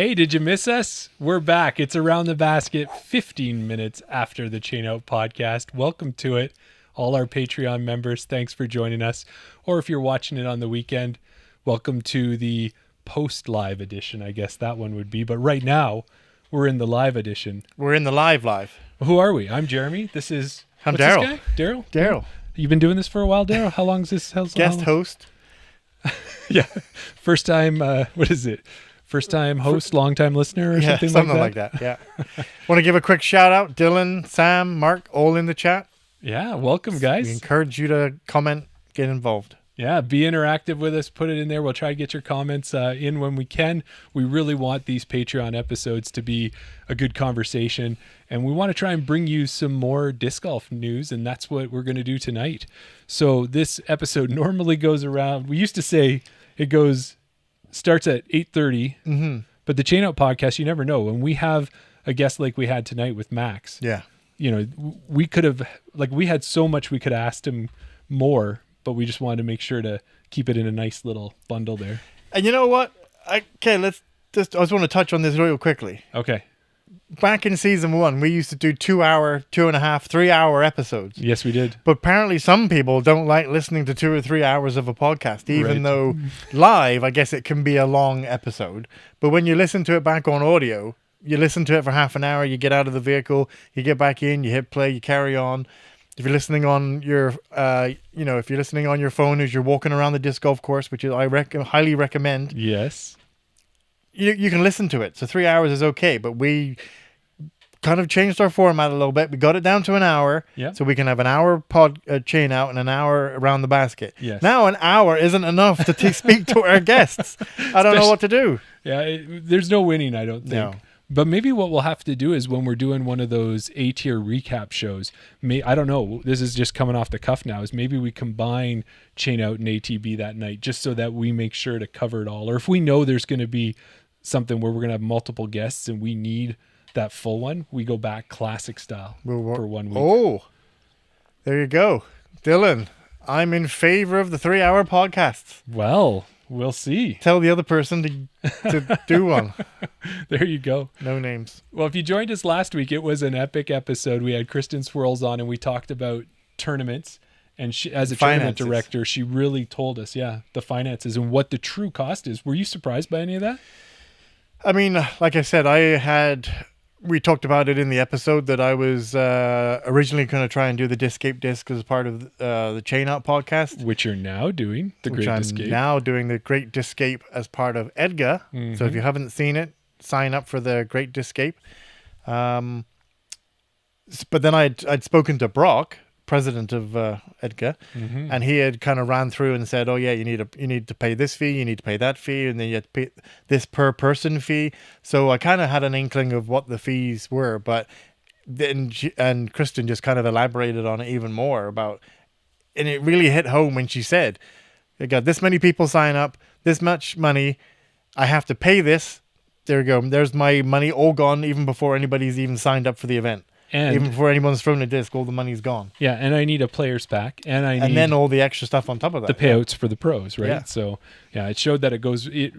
Hey, did you miss us? We're back. It's Around the Basket, 15 minutes after the Chain Out podcast. Welcome to it. All our Patreon members, thanks for joining us. Or if you're watching it on the weekend, welcome to the post-live edition, I guess that one would be. But right now, we're in the live edition. We're in the live. Who are we? I'm Jeremy. I'm Daryl. Daryl. You've been doing this for a while, Daryl? How long is this? Guest host. Yeah. First time, what is it? First time host, long time listener or something like that. Yeah. Want to give a quick shout out. Dylan, Sam, Mark, all in the chat. Yeah. Welcome, guys. We encourage you to comment, get involved. Yeah, be interactive with us. Put it in there. We'll try to get your comments in when we can. We really want these Patreon episodes to be a good conversation, and we want to try and bring you some more disc golf news, and that's what we're going to do tonight. So this episode normally goes around. We used to say it starts at 8:30, but the Chain Out podcast, you never know. When we have a guest like we had tonight with Max, we could have, we had so much we could have asked him more, but we just wanted to make sure to keep it in a nice little bundle there. And you know what? I just want to touch on this real quickly. Okay. Back in season 1, we used to do 2-hour, 2.5, 3-hour episodes. Yes, we did. But apparently some people don't like listening to 2 or 3 hours of a podcast, even though live, I guess it can be a long episode. But when you listen to it back on audio, you listen to it for half an hour, you get out of the vehicle, you get back in, you hit play, you carry on. If you're listening on your, if you're listening on your phone as you're walking around the disc golf course, which I highly recommend. Yes. You can listen to it. So 3 hours is okay, but we kind of changed our format a little bit. We got it down to an hour, so we can have an hour chain out and an hour around the basket. Yes. Now an hour isn't enough to speak to our guests. I don't know what to do. Yeah, there's no winning, I don't think. No. But maybe what we'll have to do is when we're doing one of those A-tier recap shows, I don't know, this is just coming off the cuff now, is maybe we combine Chain Out and ATB that night just so that we make sure to cover it all. Or if we know there's going to be something where we're going to have multiple guests and we need that full one, we go back classic style for 1 week. Oh, there you go. Dylan, I'm in favor of the 3-hour podcasts. Well, we'll see. Tell the other person to do one. There you go. No names. Well, if you joined us last week, it was an epic episode. We had Kristen Swirls on and we talked about tournaments. And she, as a tournament director, she really told us, the finances and what the true cost is. Were you surprised by any of that? I mean, like I said, we talked about it in the episode that I was originally going to try and do the Discape disc as part of the Chain Out podcast. Which you're now doing, the Great Discape. Now doing the Great Discape as part of EDGA. Mm-hmm. So if you haven't seen it, sign up for the Great Discape. But then I'd spoken to Brock, president of EDGA, and he had kind of ran through and said, oh yeah, you need to pay this fee, you need to pay that fee, and then you have to pay this per person fee. So I kind of had an inkling of what the fees were, but then and Kristen just kind of elaborated on it even more and it really hit home when she said, I got this many people sign up, this much money, I have to pay this. There you go. There's my money all gone even before anybody's even signed up for the event. And even before anyone's thrown a disc, all the money's gone. Yeah, and I need a player's pack, and then all the extra stuff on top of that. The payouts for the pros, right? Yeah. So, it showed that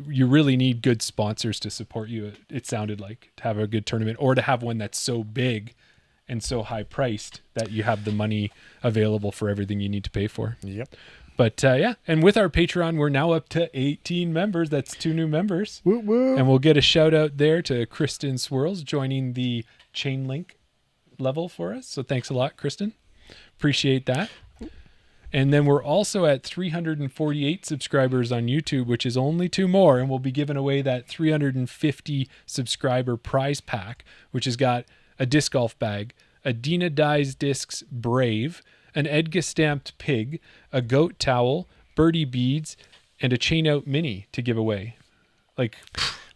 you really need good sponsors to support you. It sounded like to have a good tournament or to have one that's so big and so high priced that you have the money available for everything you need to pay for. Yep. But and with our Patreon, we're now up to 18 members. That's 2 new members. Woo woo. And we'll get a shout out there to Kristen Swirls joining the Chain Link level for us. So thanks a lot, Kristen. Appreciate that. And then we're also at 348 subscribers on YouTube, which is only 2 more. And we'll be giving away that 350 subscriber prize pack, which has got a disc golf bag, a Dina Dyes Discs Brave, an Edga stamped pig, a goat towel, birdie beads, and a Chain Out mini to give away.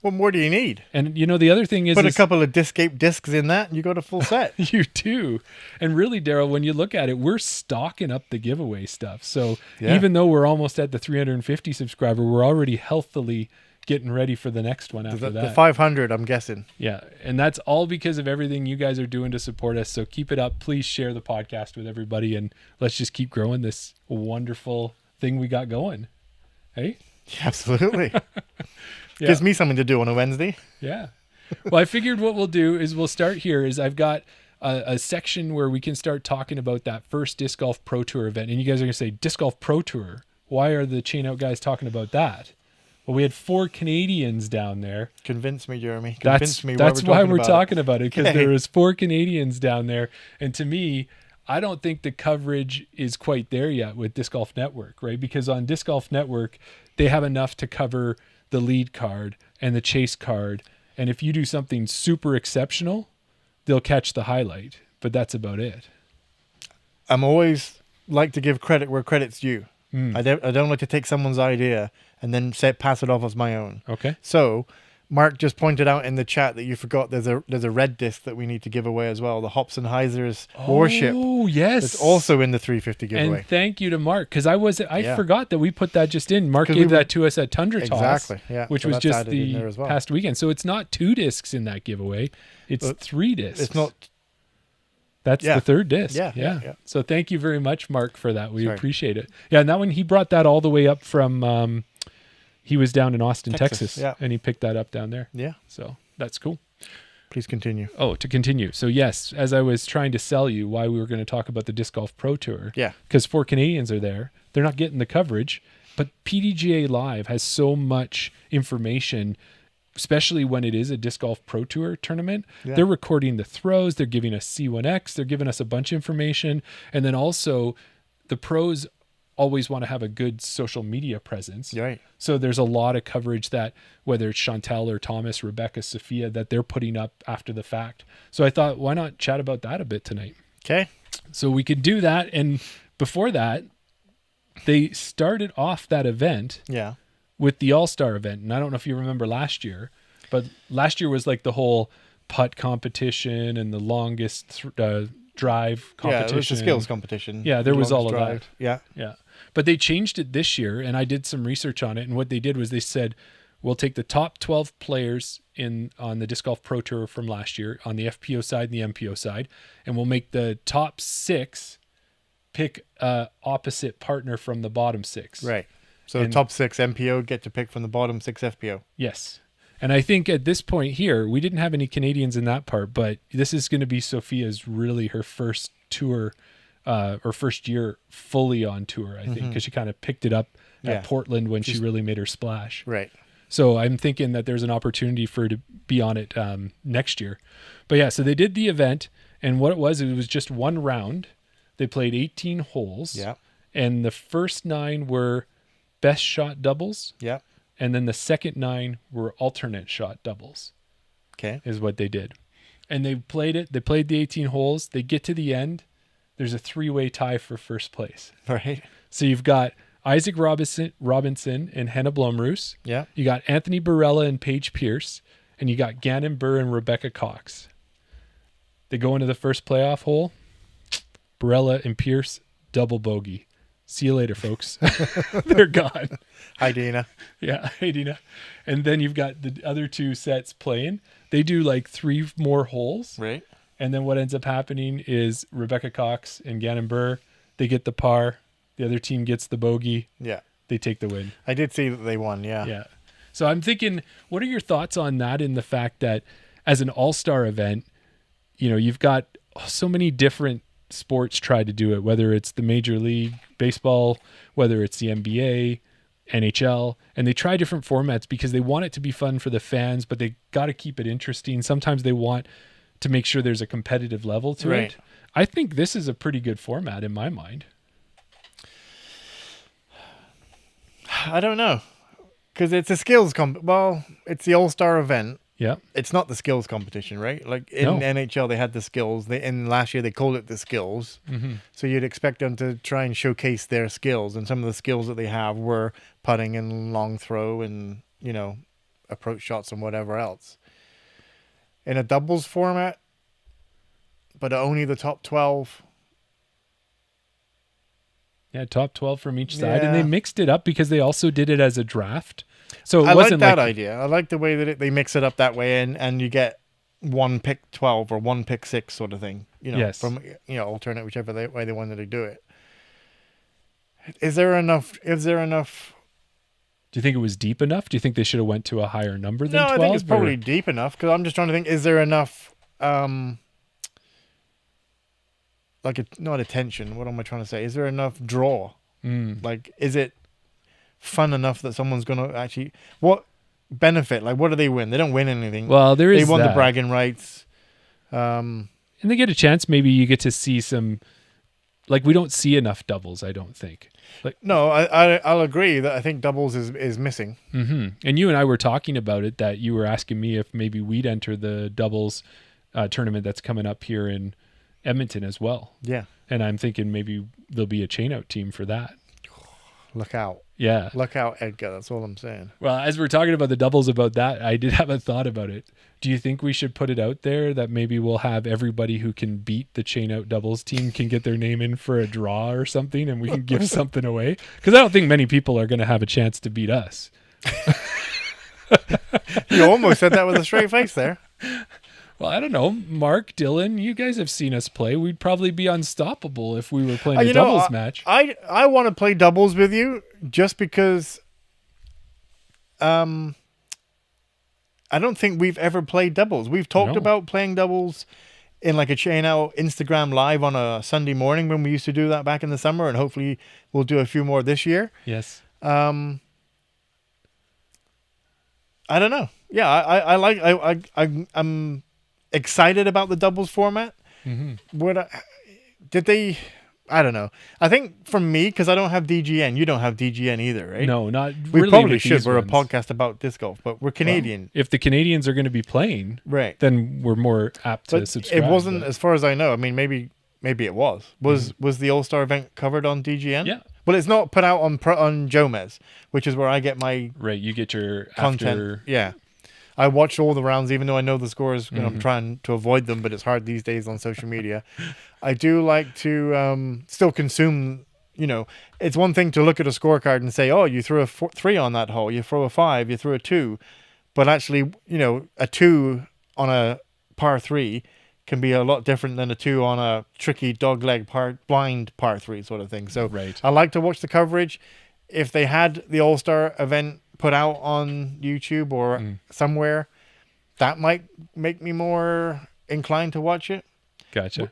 What more do you need? And the other thing is... Put a couple of Discape discs in that and you got a full set. You do. And really, Daryl, when you look at it, we're stocking up the giveaway stuff. So even though we're almost at the 350 subscriber, we're already healthily getting ready for the next one after that. The 500, I'm guessing. Yeah. And that's all because of everything you guys are doing to support us. So keep it up. Please share the podcast with everybody and let's just keep growing this wonderful thing we got going. Hey? Absolutely. Yeah. Gives me something to do on a Wednesday. Yeah. Well, I figured what we'll do is we'll start here. Is I've got a section where we can start talking about that first Disc Golf Pro Tour event. And you guys are going to say, Disc Golf Pro Tour? Why are the Chain Out guys talking about that? Well, we had 4 Canadians down there. Convince me, Jeremy. That's why we're talking about it, because there was 4 Canadians down there. And to me, I don't think the coverage is quite there yet with Disc Golf Network, right? Because on Disc Golf Network, they have enough to cover the lead card and the chase card. And if you do something super exceptional, they'll catch the highlight. But that's about it. I'm always like to give credit where credit's due. I don't like to take someone's idea and then pass it off as my own. Okay. So Mark just pointed out in the chat that you forgot there's a red disc that we need to give away as well. The Hobson Heiser's Warship. Oh, yes. It's also in the 350 giveaway. And thank you to Mark, because I forgot that we put that just in. Mark gave that to us at Tundra Toss. Exactly, yeah. Which So was that's just added in there as well. past weekend. So it's not 2 discs in that giveaway. It's 3 discs. It's not. That's the 3rd disc. Yeah. So thank you very much, Mark, for that. We appreciate it. Yeah, and that one, he brought that all the way up from, he was down in Austin, Texas, and he picked that up down there. Yeah. So that's cool. Please continue. Oh, to continue. So yes, as I was trying to sell you why we were going to talk about the Disc Golf Pro Tour. Yeah. Because 4 Canadians are there. They're not getting the coverage, but PDGA Live has so much information, especially when it is a Disc Golf Pro Tour tournament. Yeah. They're recording the throws. They're giving us C1X. They're giving us a bunch of information. And then also the pros always want to have a good social media presence. Right. So there's a lot of coverage that, whether it's Chantel or Thomas, Rebecca, Sophia, that they're putting up after the fact. So I thought, why not chat about that a bit tonight? Okay. So we could do that. And before that, they started off that event with the All-Star event. And I don't know if you remember last year, but last year was like the whole putt competition and the longest drive competition. Yeah, it was the skills competition. Yeah, there was all of that. Yeah. Yeah. But they changed it this year, and I did some research on it. And what they did was they said, we'll take the top 12 players on the Disc Golf Pro Tour from last year on the FPO side and the MPO side, and we'll make the top 6 pick opposite partner from the bottom 6. Right. So the top 6 MPO get to pick from the bottom 6 FPO. Yes. And I think at this point here, we didn't have any Canadians in that part, but this is going to be Sophia's really her first tour, or first year fully on tour, I think, because she kind of picked it up at Portland when she really made her splash. Right. So I'm thinking that there's an opportunity for her to be on it next year. But yeah, so they did the event, and what it was just one round. They played 18 holes. Yeah. And the first 9 were best shot doubles. Yeah. And then the second 9 were alternate shot doubles. Okay. Is what they did. And they played it. They played the 18 holes. They get to the end. There's a 3-way tie for first place. Right. So you've got Isaac Robinson and Hannah Blomroos. Yeah. You got Anthony Barella and Paige Pierce. And you got Gannon Burr and Rebecca Cox. They go into the first playoff hole. Barella and Pierce, double bogey. See you later, folks. They're gone. Hi, Dina. Yeah, hey, Dina. And then you've got the other 2 sets playing. They do like 3 more holes. Right. And then what ends up happening is Rebecca Cox and Gannon Burr, they get the par. The other team gets the bogey. Yeah. They take the win. I did see that they won, yeah. Yeah. So I'm thinking, what are your thoughts on that, in the fact that as an all-star event, you've got so many different sports try to do it, whether it's the Major League Baseball, whether it's the NBA, NHL, and they try different formats because they want it to be fun for the fans, but they got to keep it interesting. Sometimes they want to make sure there's a competitive level to it. I think this is a pretty good format in my mind. I don't know, because it's a skills it's the all-star event. Yeah. It's not the skills competition, right? Like in NHL, they had the skills. In last year, they called it the skills. Mm-hmm. So you'd expect them to try and showcase their skills. And some of the skills that they have were putting and long throw and, approach shots and whatever else. In a doubles format, but only the top 12. Yeah, top 12 from each side. And they mixed it up because they also did it as a draft. So it I wasn't like that idea. I like the way that they mix it up that way, and you get one pick 12 or one pick 6 sort of thing. From alternate whichever way they wanted to do it. Is there enough? Do Do you think it was deep enough? Do you think they should have went to a higher number than No, 12? I think it's probably deep enough because I'm just trying to think: is there enough, not attention? What am I trying to say? Is there enough draw? Like, is it fun enough that someone's going to actually what benefit? Like, what do they win? They don't win anything. Well, there is they won that. the bragging rights. And they get a chance. Maybe you get to see some. Like, we don't see enough doubles, I don't think. Like, no, I'll agree that I think doubles is missing. And you and I were talking about it, that you were asking me if maybe we'd enter the doubles tournament that's coming up here in Edmonton as well. Yeah. And I'm thinking maybe there'll be a chain out team for that. Look out. Yeah. Look out, Edgar. That's all I'm saying. Well, as we're talking about the doubles about that, I did have a thought about it. Do you think we should put it out there that maybe we'll have everybody who can beat the chain out doubles team can get their name in for a draw or something, and we can give something away? Because I don't think many people are going to have a chance to beat us. You almost said that with a straight face there. Well, I don't know. Mark, Dylan, you guys have seen us play. We'd probably be unstoppable if we were playing a doubles match. I want to play doubles with you just because I don't think we've ever played doubles. We've talked about playing doubles in like a chain out Instagram live on a Sunday morning when we used to do that back in the summer, and hopefully we'll do a few more this year. Yes. I don't know. Yeah, I'm excited about the doubles format. I don't know. I think for me, because I don't have DGN, you don't have DGN either, right? No, not we really. Probably should. We're ones. a podcast about disc golf, but we're Canadian. Well, if the Canadians are going to be playing, right, then we're more apt to subscribe. It wasn't, as far as I know. I mean, maybe it was. Was the All-Star event covered on DGN? Yeah. Well, it's not put out on Jomez, which is where I get my you get your content. After... Yeah. I watched all the rounds, even though I know the scores. I'm trying to avoid them, but it's hard these days on social media. I do like to still consume. It's one thing to look at a scorecard and say, "Oh, you threw a 3 on that hole. You throw a 5. You threw a 2," but actually, a 2 on a par 3 can be a lot different than a 2 on a tricky dogleg blind par 3 sort of thing. So I like to watch the coverage. If they had the All-Star event put out on YouTube or somewhere, that might make me more inclined to watch it. Gotcha.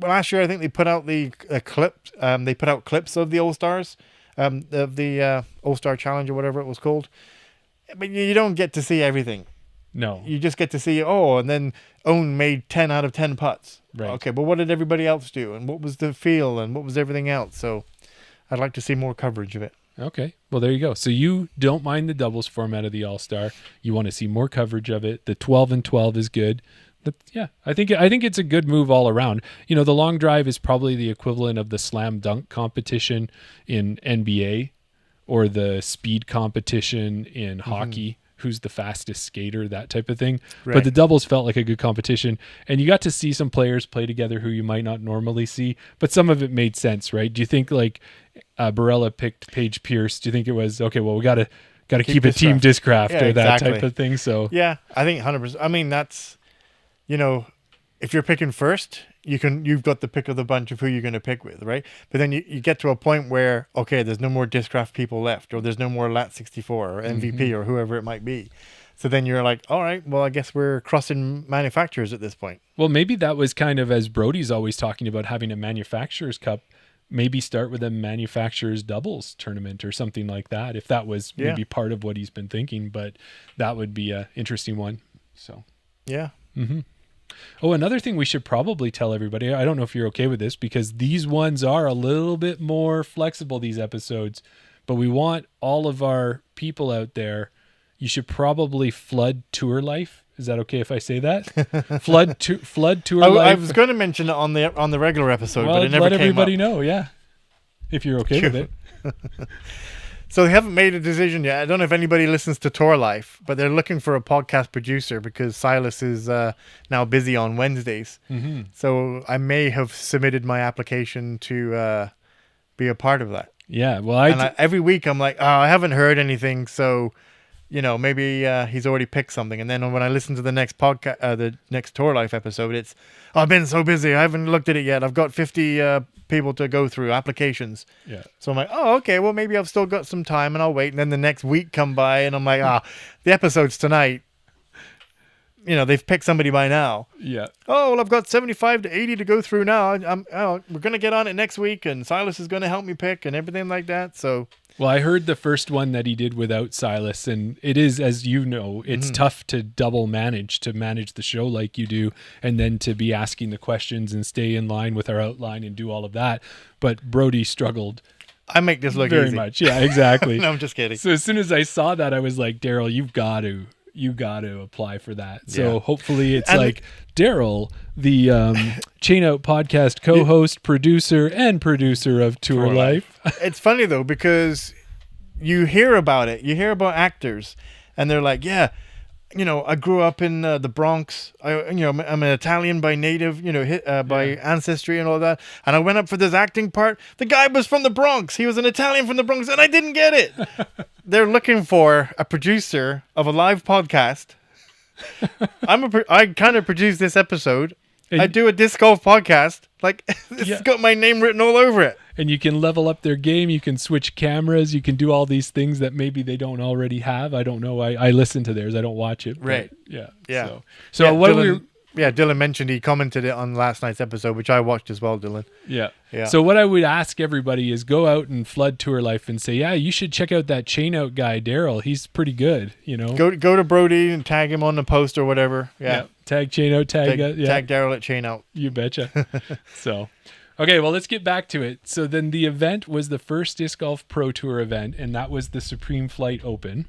Last year, I think they put out the clip. They put out clips of the All-Stars, of the All-Star Challenge or whatever it was called. But you don't get to see everything. No. You just get to see, and then Owen made 10 out of 10 putts. Right. Okay, but what did everybody else do? And what was the feel? And what was everything else? So I'd like to see more coverage of it. Okay. Well, there you go. So you don't mind the doubles format of the All-Star. You want to see more coverage of it. The 12 and 12 is good. But yeah, I think it's a good move all around. The long drive is probably the equivalent of the slam dunk competition in NBA or the speed competition in hockey. Who's the fastest skater, that type of thing. Right. But the doubles felt like a good competition, and you got to see some players play together who you might not normally see, but some of it made sense, right? Do you think like Barella picked Paige Pierce? Do you think it was, okay, well, we got to keep it Team Discraft or that type of thing? So yeah, I think 100%. I mean, that's, if you're picking first, you've got the pick of the bunch of who you're going to pick with, right? But then you get to a point where, okay, there's no more Discraft people left, or there's no more Lat 64 or MVP or whoever it might be. So then you're like, all right, well, I guess we're crossing manufacturers at this point. Well, maybe that was kind of, as Brody's always talking about, having a manufacturers cup, maybe start with a manufacturers doubles tournament or something like that, if that was maybe part of what he's been thinking. But that would be an interesting one. So yeah. Oh, another thing we should probably tell everybody, I don't know if you're okay with this, because these ones are a little bit more flexible, these episodes, but we want all of our people out there, you should probably flood Tour Life. Is that okay if I say that? Flood Tour Life. I was going to mention it on the regular episode, but it never came up. Let everybody know, yeah, if you're okay with it. So they haven't made a decision yet. I don't know if anybody listens to Tour Life, but they're looking for a podcast producer because Silas is now busy on Wednesdays. So I may have submitted my application to be a part of that. Yeah, well, every week I'm like, I haven't heard anything, so maybe he's already picked something. And then when I listen to the next podcast, the next Tour Life episode, it's, I've been so busy, I haven't looked at it yet. I've got 50 people to go through, applications. Yeah. So I'm like, oh, okay, well, maybe I've still got some time and I'll wait. And then the next week come by and I'm like, the episode's tonight. You know, they've picked somebody by now. Yeah. Oh, well, I've got 75 to 80 to go through now. We're going to get on it next week, and Silas is going to help me pick and everything like that. So, well, I heard the first one that he did without Silas, and it is, as you know, it's tough to manage the show like you do, and then to be asking the questions and stay in line with our outline and do all of that. But Brody struggled. I make this look very easy. much. Yeah, exactly. No, I'm just kidding. So as soon as I saw that, I was like, Daryl, you got to apply for that. So hopefully it's like Daryl, the Chain Out podcast co-host, producer of Tour Life. It's funny though, because you hear about it. You hear about actors and they're like, yeah, you know, I grew up in the Bronx. I'm an Italian by native, by ancestry and all that. And I went up for this acting part. The guy was from the Bronx. He was an Italian from the Bronx, and I didn't get it. They're looking for a producer of a live podcast. I kind of produce this episode. I do a disc golf podcast. Like, it's got my name written all over it. And you can level up their game. You can switch cameras. You can do all these things that maybe they don't already have. I don't know. I listen to theirs. I don't watch it. Right. Yeah. Yeah. So what Dylan mentioned he commented it on last night's episode, which I watched as well, Dylan. Yeah. Yeah. So what I would ask everybody is go out and flood Tour Life and say, yeah, you should check out that Chain Out guy, Daryl. He's pretty good, you know. Go to Brody and tag him on the post or whatever. Yeah. Tag Chain Out, tag Daryl at Chain Out. You betcha. So, okay, well, let's get back to it. So then the event was the first Disc Golf Pro Tour event, and that was the Supreme Flight Open.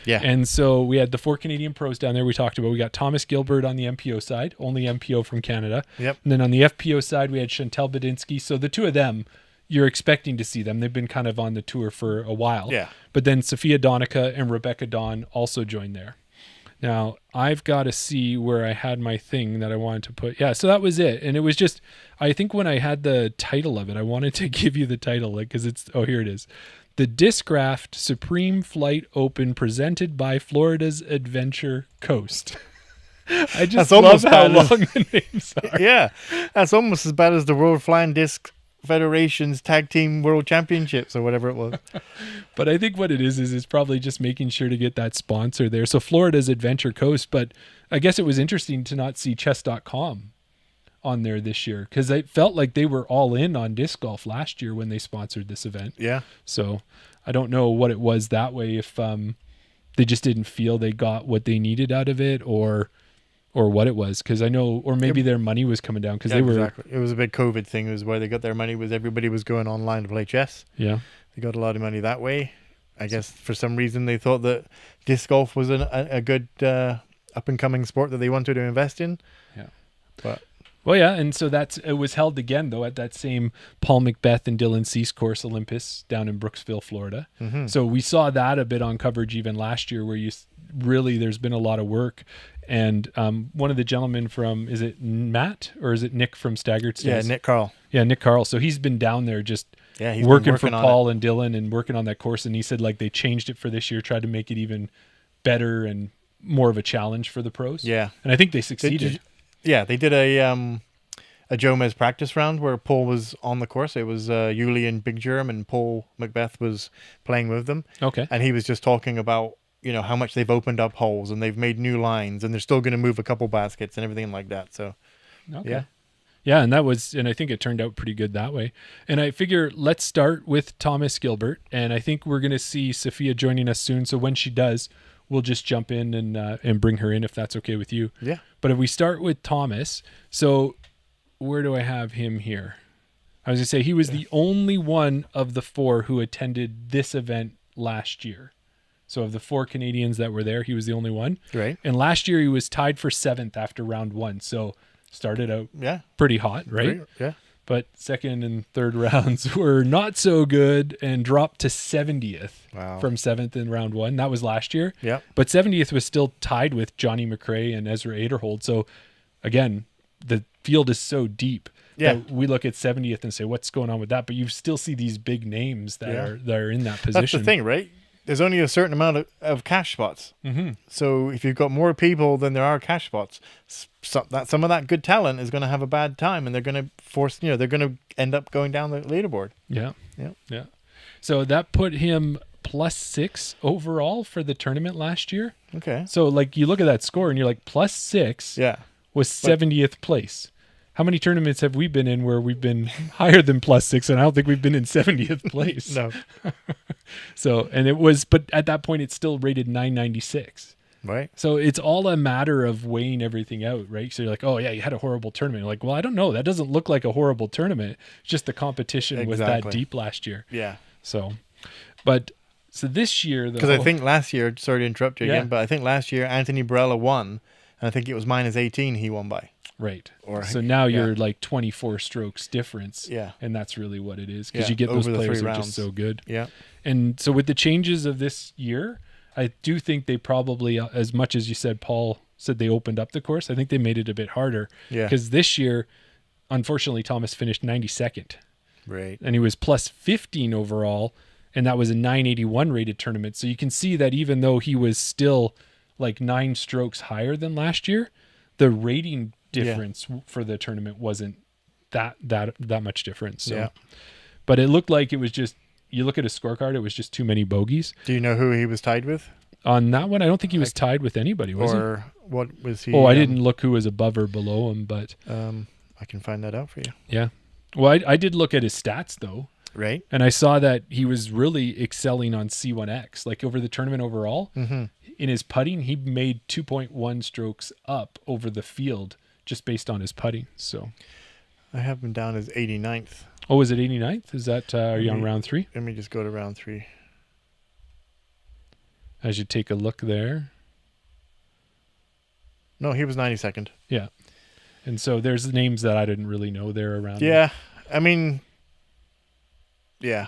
Yeah. And so we had the 4 Canadian pros down there we talked about. We got Thomas Gilbert on the MPO side, only MPO from Canada. Yep. And then on the FPO side, we had Chantel Badinsky. So the two of them, you're expecting to see them. They've been kind of on the tour for a while. Yeah. But then Sofia Donnecke and Rebecca Dawn also joined there. Now, I've got to see where I had my thing that I wanted to put. Yeah, so that was it. And it was just, I think when I had the title of it, I wanted to give you the title because here it is. The Discraft Supreme Flight Open presented by Florida's Adventure Coast. I just love how long the names are. Yeah, that's almost as bad as the World Flying Disc Federation's Tag Team World Championships or whatever it was. But I think what it is it's probably just making sure to get that sponsor there. So Florida's Adventure Coast, but I guess it was interesting to not see chess.com on there this year because I felt like they were all in on disc golf last year when they sponsored this event. Yeah. So I don't know what it was that way, if they just didn't feel they got what they needed out of it or what it was, because I know, or maybe their money was coming down because they were. Exactly. It was a big COVID thing. It was where they got their money, was everybody was going online to play chess. Yeah. They got a lot of money that way. I guess for some reason they thought that disc golf was a good up and coming sport that they wanted to invest in. Yeah. But. Well, yeah, and so it was held again, though, at that same Paul Macbeth and Dylan Cease course, Olympus, down in Brooksville, Florida. Mm-hmm. So we saw that a bit on coverage even last year, where there's been a lot of work. And one of the gentlemen from, is it Matt or is it Nick from Staggered Stairs? Yeah, Nick Carl. Yeah, Nick Carl. So he's been down there just he's working for Paul and Dylan and working on that course. And he said like they changed it for this year, tried to make it even better and more of a challenge for the pros. Yeah. And I think they succeeded. They did a Jomez practice round where Paul was on the course. It was Yuli and Big Germ, and Paul Macbeth was playing with them. Okay. And he was just talking about, how much they've opened up holes and they've made new lines and they're still going to move a couple baskets and everything like that. So, okay. Yeah, and I think it turned out pretty good that way. And I figure let's start with Thomas Gilbert, and I think we're going to see Sofia joining us soon. So when she does, we'll just jump in and bring her in if that's okay with you. Yeah. But if we start with Thomas, so where do I have him here? I was going to say he was the only one of the 4 who attended this event last year. So of the 4 Canadians that were there, he was the only one. Right. And last year he was tied for 7th after round 1. So started out pretty hot, right? Yeah. But second and third rounds were not so good and dropped to 70th from 7th in round 1. That was last year. Yeah. But 70th was still tied with Johnny McRae and Ezra Aderhold. So again, the field is so deep that we look at 70th and say, what's going on with that? But you still see these big names that are in that position. That's the thing, right? there's only a certain amount of cash spots. Mm-hmm. So if you've got more people than there are cash spots, some of that good talent is going to have a bad time, and they're going to force, they're going to end up going down the leaderboard. Yeah. Yeah. Yeah. So that put him +6 overall for the tournament last year. Okay. So like you look at that score and you're like +6 Yeah. was 70th place. How many tournaments have we been in where we've been higher than +6? And I don't think we've been in 70th place. No. So, but at that point it's still rated 996. Right. So it's all a matter of weighing everything out, right? So you're like, oh yeah, you had a horrible tournament. You're like, well, I don't know. That doesn't look like a horrible tournament. It's just the competition was that deep last year. Yeah. So this year, because I think last year, sorry to interrupt you Yeah. again, but I think last year Anthony Barella won, and I think it was -18 he won by. right. Or So now yeah. you're like 24 strokes difference. Yeah. And that's really what it is, because Yeah, you get those over the players 3 that are rounds. just so good. Yeah. And so with the changes of this year, I do think they probably, as much as you said, Paul said they opened up the course, I think they made it a bit harder. Yeah. Because this year, unfortunately, Thomas finished 92nd. Right. And he was +15 overall, and that was a 981 rated tournament. So you can see that even though he was still like 9 strokes higher than last year, the rating difference for the tournament wasn't that much difference. So, Yeah. but it looked like it was just, you look at his scorecard, it was just too many bogeys. Do you know who he was tied with? On that one, I don't think he was tied with anybody, was he? Or what was he? I didn't look who was above or below him, but I can find that out for you. yeah. Well, I did look at his stats though. Right. And I saw that he was really excelling on C1X, like over the tournament overall. Mm-hmm. In his putting, he made 2.1 strokes up over the field just based on his putting. So I have him down as 89th. Oh, is it 89th? Is that, are you on round 3? Let me just go to round 3. As you take a look there. No, he was 92nd. Yeah. And so there's names that I didn't really know there around. Yeah. I mean, yeah.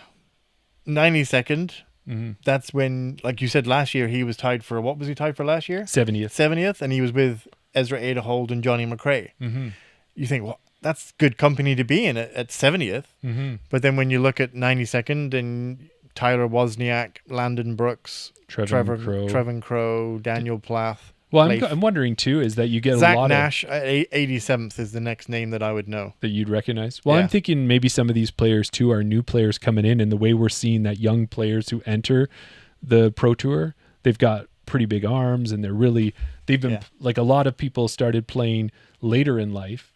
92nd. Mm-hmm. That's when, like you said, last year he was tied for, what was he tied for last year? 70th. 70th. And he was with Ezra Aderhold and Johnny McRae. Mm-hmm. You think, well, that's good company to be in at 70th. Mm-hmm. But then when you look at 92nd and Tyler Wozniak, Landon Brooks, Trevor Crow, Daniel Plath. Well, I'm wondering too, is that you get Zach a lot Nash at 87th is the next name that I would know. that you'd recognize. Well, Yeah. I'm thinking maybe some of these players too are new players coming in, and the way we're seeing that young players who enter the Pro Tour, they've got pretty big arms, and they've been like, a lot of people started playing later in life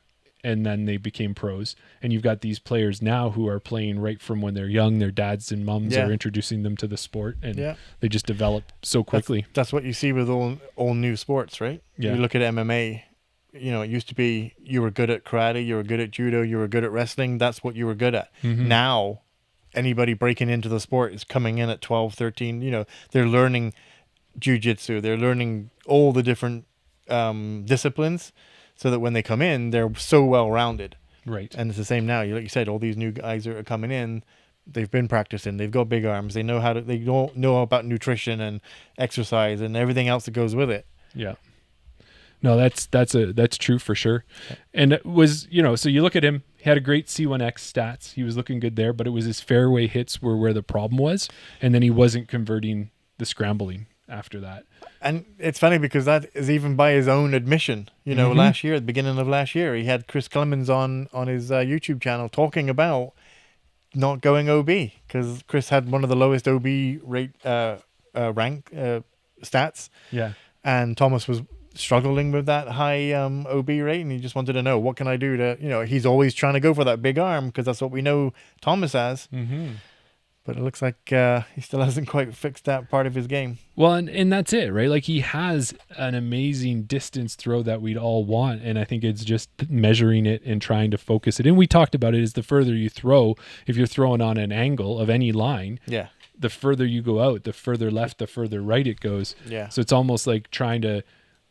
and then they became pros, and you've got these players now who are playing right from when they're young. Their dads and mums are introducing them to the sport, and they just develop so quickly. That's what you see with all new sports, right? Yeah. You look at MMA, it used to be you were good at karate, you were good at judo, you were good at wrestling. That's what you were good at. Mm-hmm. Now, anybody breaking into the sport is coming in at 12, 13. They're learning jiu-jitsu. They're learning all the different disciplines, so that when they come in, they're so well-rounded. Right. And it's the same now. Like you said, all these new guys are coming in. They've been practicing. They've got big arms. They know they don't know about nutrition and exercise and everything else that goes with it. Yeah. No, that's true for sure. And it was, so you look at him, he had a great C1X stats. He was looking good there, but it was his fairway hits were where the problem was. And then he wasn't converting the scrambling after that. And it's funny because that is even by his own admission. Last year, at the beginning of last year, he had Chris Clemens on his YouTube channel talking about not going OB because Chris had one of the lowest OB rate rank stats. Yeah. And Thomas was struggling with that high OB rate, and he just wanted to know, what can I do to, he's always trying to go for that big arm because that's what we know Thomas has. Mm-hmm. But it looks like he still hasn't quite fixed that part of his game. Well, and that's it, right? Like, he has an amazing distance throw that we'd all want, and I think it's just measuring it and trying to focus it. And we talked about it, is the further you throw, if you're throwing on an angle of any line, the further you go out, the further left, the further right it goes. Yeah. So it's almost like trying to,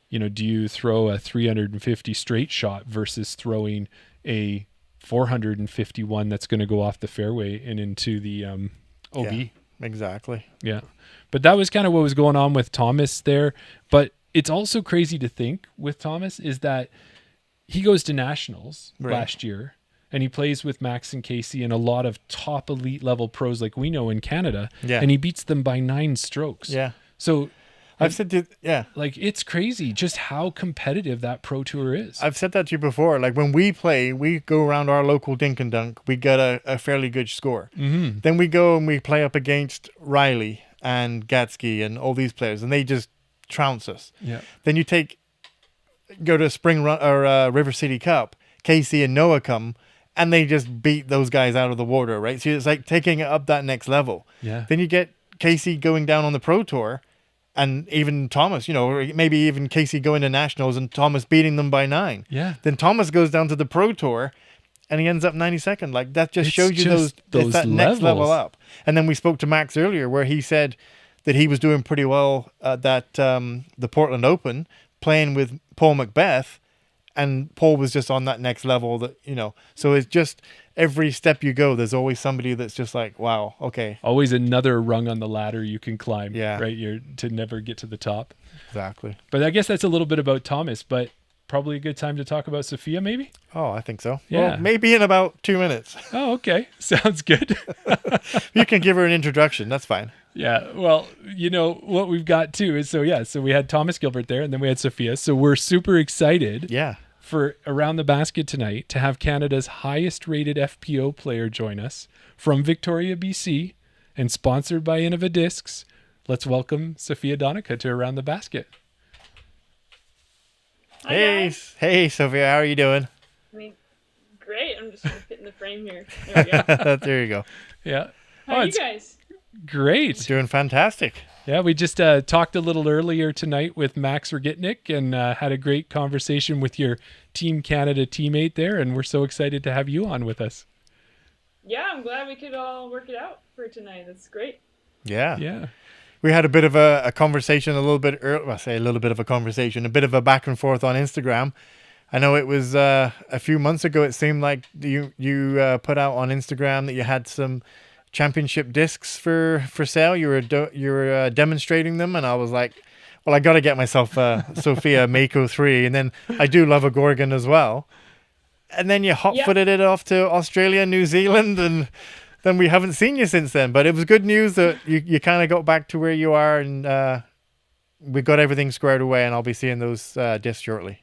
do you throw a 350 straight shot versus throwing a 451 that's going to go off the fairway and into the OB. Yeah, exactly. Yeah. But that was kind of what was going on with Thomas there. But it's also crazy to think with Thomas is that he goes to nationals last year, and he plays with Max and Casey and a lot of top elite level pros like we know in Canada. Yeah. And he beats them by 9 strokes. Yeah. So I've said to, yeah. like, it's crazy just how competitive that pro tour is. I've said that to you before. Like when we play, we go around our local dink and dunk. We get a fairly good score. Mm-hmm. Then we go and we play up against Riley and Gatsky and all these players, and they just trounce us. Yeah. Then you go to Spring Run or River City Cup. Casey and Noah come, and they just beat those guys out of the water, right? So it's like taking it up that next level. Yeah. Then you get Casey going down on the pro tour, and even Thomas, or maybe even Casey going to nationals and Thomas beating them by 9. Yeah. Then Thomas goes down to the pro tour, and he ends up 92nd. Like that just It's shows you just it's that next level levels. up. And then we spoke to Max earlier, where he said that he was doing pretty well at the Portland Open, playing with Paul Macbeth. And Paul was just on that next level so it's just every step you go, there's always somebody that's just like, wow, okay. Always another rung on the ladder you can climb. Yeah. Right. You're to never get to the top. Exactly. But I guess that's a little bit about Thomas, but probably a good time to talk about Sofia maybe? Oh, I think so. Yeah. Well, maybe in about 2 minutes. Oh, okay. Sounds good. You can give her an introduction. That's fine. Yeah. Well, what we've got too is so we had Thomas Gilbert there and then we had Sofia. So we're super excited. Yeah. For Around the Basket tonight to have Canada's highest rated FPO player join us from Victoria, BC, and sponsored by Innova Discs. Let's welcome Sofia Donnecke to Around the Basket. Hi, Hey, guys. hey, Sophia, how are you doing? Great. I'm just gonna fit in the frame here. There we go. There you go. Yeah. How are you it's guys? great. Doing fantastic. Yeah, we just talked a little earlier tonight with Max Rogitnik and had a great conversation with your Team Canada teammate there, and we're so excited to have you on with us. Yeah, I'm glad we could all work it out for tonight. That's great. Yeah. Yeah. We had a bit of a conversation a little bit earlier. Well, I say a little bit of a conversation, a bit of a back and forth on Instagram. I know it was a few months ago. It seemed like you put out on Instagram that you had some championship discs for sale. You were demonstrating them, and I was like, well, I got to get myself a Sofia Mako 3, and then I do love a Gorgon as well. And then you hot-footed it off to Australia, New Zealand, and then we haven't seen you since then. But it was good news that you kind of got back to where you are, and we got everything squared away, and I'll be seeing those discs shortly.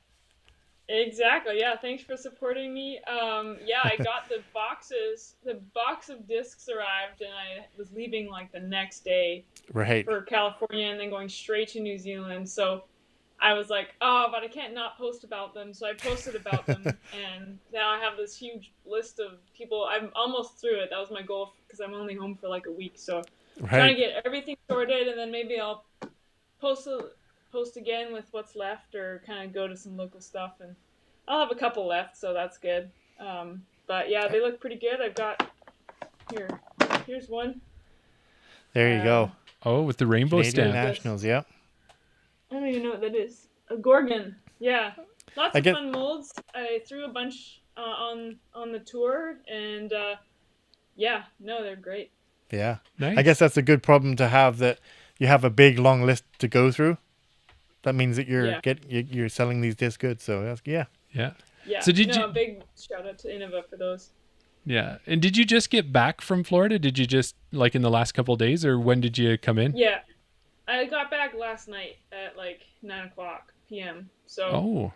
Exactly. Yeah. Thanks for supporting me. Yeah, I got the boxes. The box of discs arrived, and I was leaving like the next day Right. for California, and then going straight to New Zealand. So I was like, oh, but I can't not post about them. So I posted about them, and now I have this huge list of people. I'm almost through it. That was my goal because I'm only home for like a week. So trying to get everything sorted, and then maybe I'll post again with what's left, or kind of go to some local stuff, and I'll have a couple left, so that's good. But yeah, they look pretty good. I've got here's one. There you go. Oh, with the rainbow Canadian stamp. Nationals, yeah. I don't even know what that is. A Gorgon. Yeah, lots of fun molds. I threw a bunch on the tour, and they're great. Yeah. Nice. I guess that's a good problem to have, that you have a big long list to go through. That means that you're selling these discs good. So that's, yeah. Yeah. Yeah. So a big shout out to Innova for those. Yeah. And did you just get back from Florida? Did you just like in the last couple of days, or when did you come in? Yeah, I got back last night at like 9:00 p.m. So. Oh.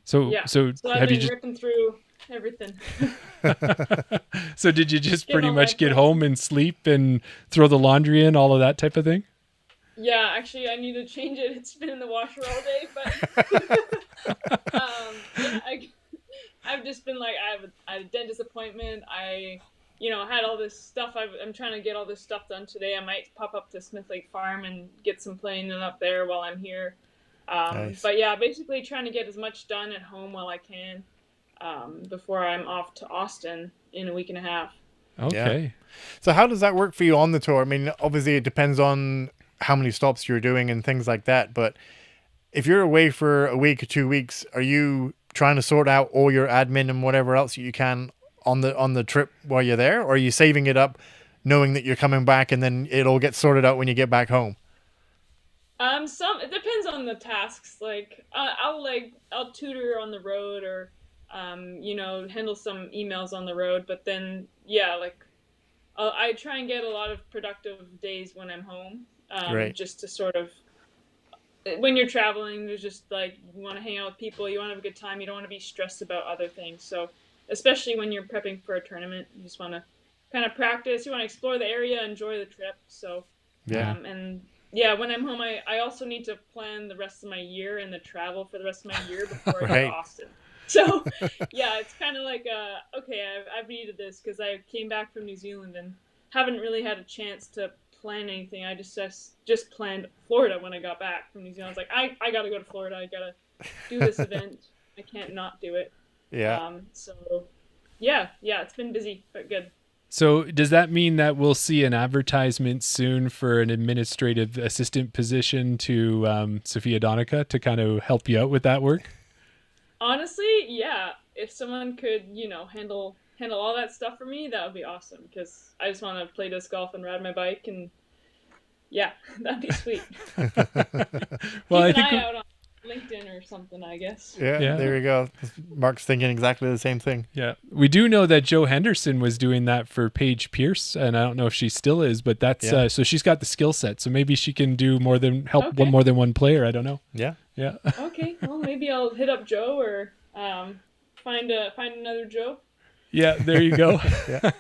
So I've have been you just ripping through everything. So did you just pretty all much my get things. home and sleep and throw the laundry in, all of that type of thing? Yeah, actually, I need to change it. It's been in the washer all day, but I've just been like, I had a dentist appointment. I had all this stuff. I'm trying to get all this stuff done today. I might pop up to Smith Lake Farm and get some planing up there while I'm here. Nice. But yeah, basically trying to get as much done at home while I can before I'm off to Austin in a week and a half. Okay. So how does that work for you on the tour? I mean, obviously it depends on how many stops you're doing and things like that. But if you're away for a week or 2 weeks, are you trying to sort out all your admin and whatever else you can on the trip while you're there? Or are you saving it up knowing that you're coming back and then it all gets sorted out when you get back home? It depends on the tasks. Like I'll tutor on the road, or handle some emails on the road. But then, yeah, like I try and get a lot of productive days when I'm home, Right. just to sort of, when you're traveling, there's just like, you want to hang out with people, you want to have a good time, you don't want to be stressed about other things. So, especially when you're prepping for a tournament, you just want to kind of practice, you want to explore the area, enjoy the trip. So, Yeah. and yeah, when I'm home, I also need to plan the rest of my year and the travel for the rest of my year before I go to Right. Austin. So, yeah, it's kind of like, okay, I've needed this because I came back from New Zealand and haven't really had a chance to plan anything. I just planned Florida when I got back from New Zealand. I was like, I got to go to Florida. I got to do this event. I can't not do it. Yeah. So, yeah, it's been busy, but good. So does that mean that we'll see an advertisement soon for an administrative assistant position to Sofia Donnecke to kind of help you out with that work? Honestly, yeah. If someone could, handle all that stuff for me, that would be awesome. Because I just want to play disc golf and ride my bike, and yeah, that'd be sweet. Well, I Keep an think eye out on LinkedIn or something, I guess. Yeah. There we go. Mark's thinking exactly the same thing. yeah, we do know that Joe Henderson was doing that for Paige Pierce, and I don't know if she still is, but that's so she's got the skill set, so maybe she can do more than help more than one player. I don't know. Yeah. Yeah. Okay, well maybe I'll hit up Joe or find another Joe. Yeah, there you go. Yeah.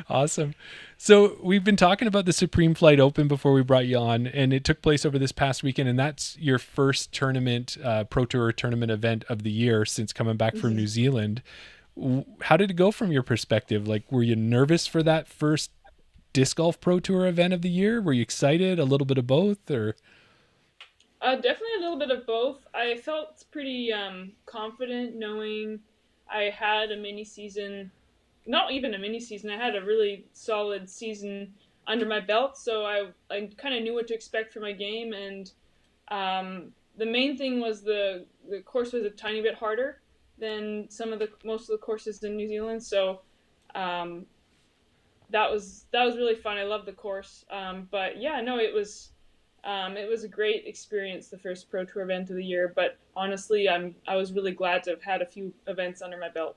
Awesome. So we've been talking about the Supreme Flight Open before we brought you on, and it took place over this past weekend, and that's your first tournament, Pro Tour tournament event of the year since coming back from New Zealand. How did it go from your perspective? Like, were you nervous for that first Disc Golf Pro Tour event of the year? Were you excited? A little bit of both, or? Definitely a little bit of both. I felt pretty confident knowing I had a mini season, not even a mini season. I had a really solid season under my belt, so I kind of knew what to expect for my game. And the main thing was the course was a tiny bit harder than most of the courses in New Zealand. So that was really fun. I loved the course. But yeah, no, it was a great experience, the first Pro Tour event of the year. But honestly, I was really glad to have had a few events under my belt.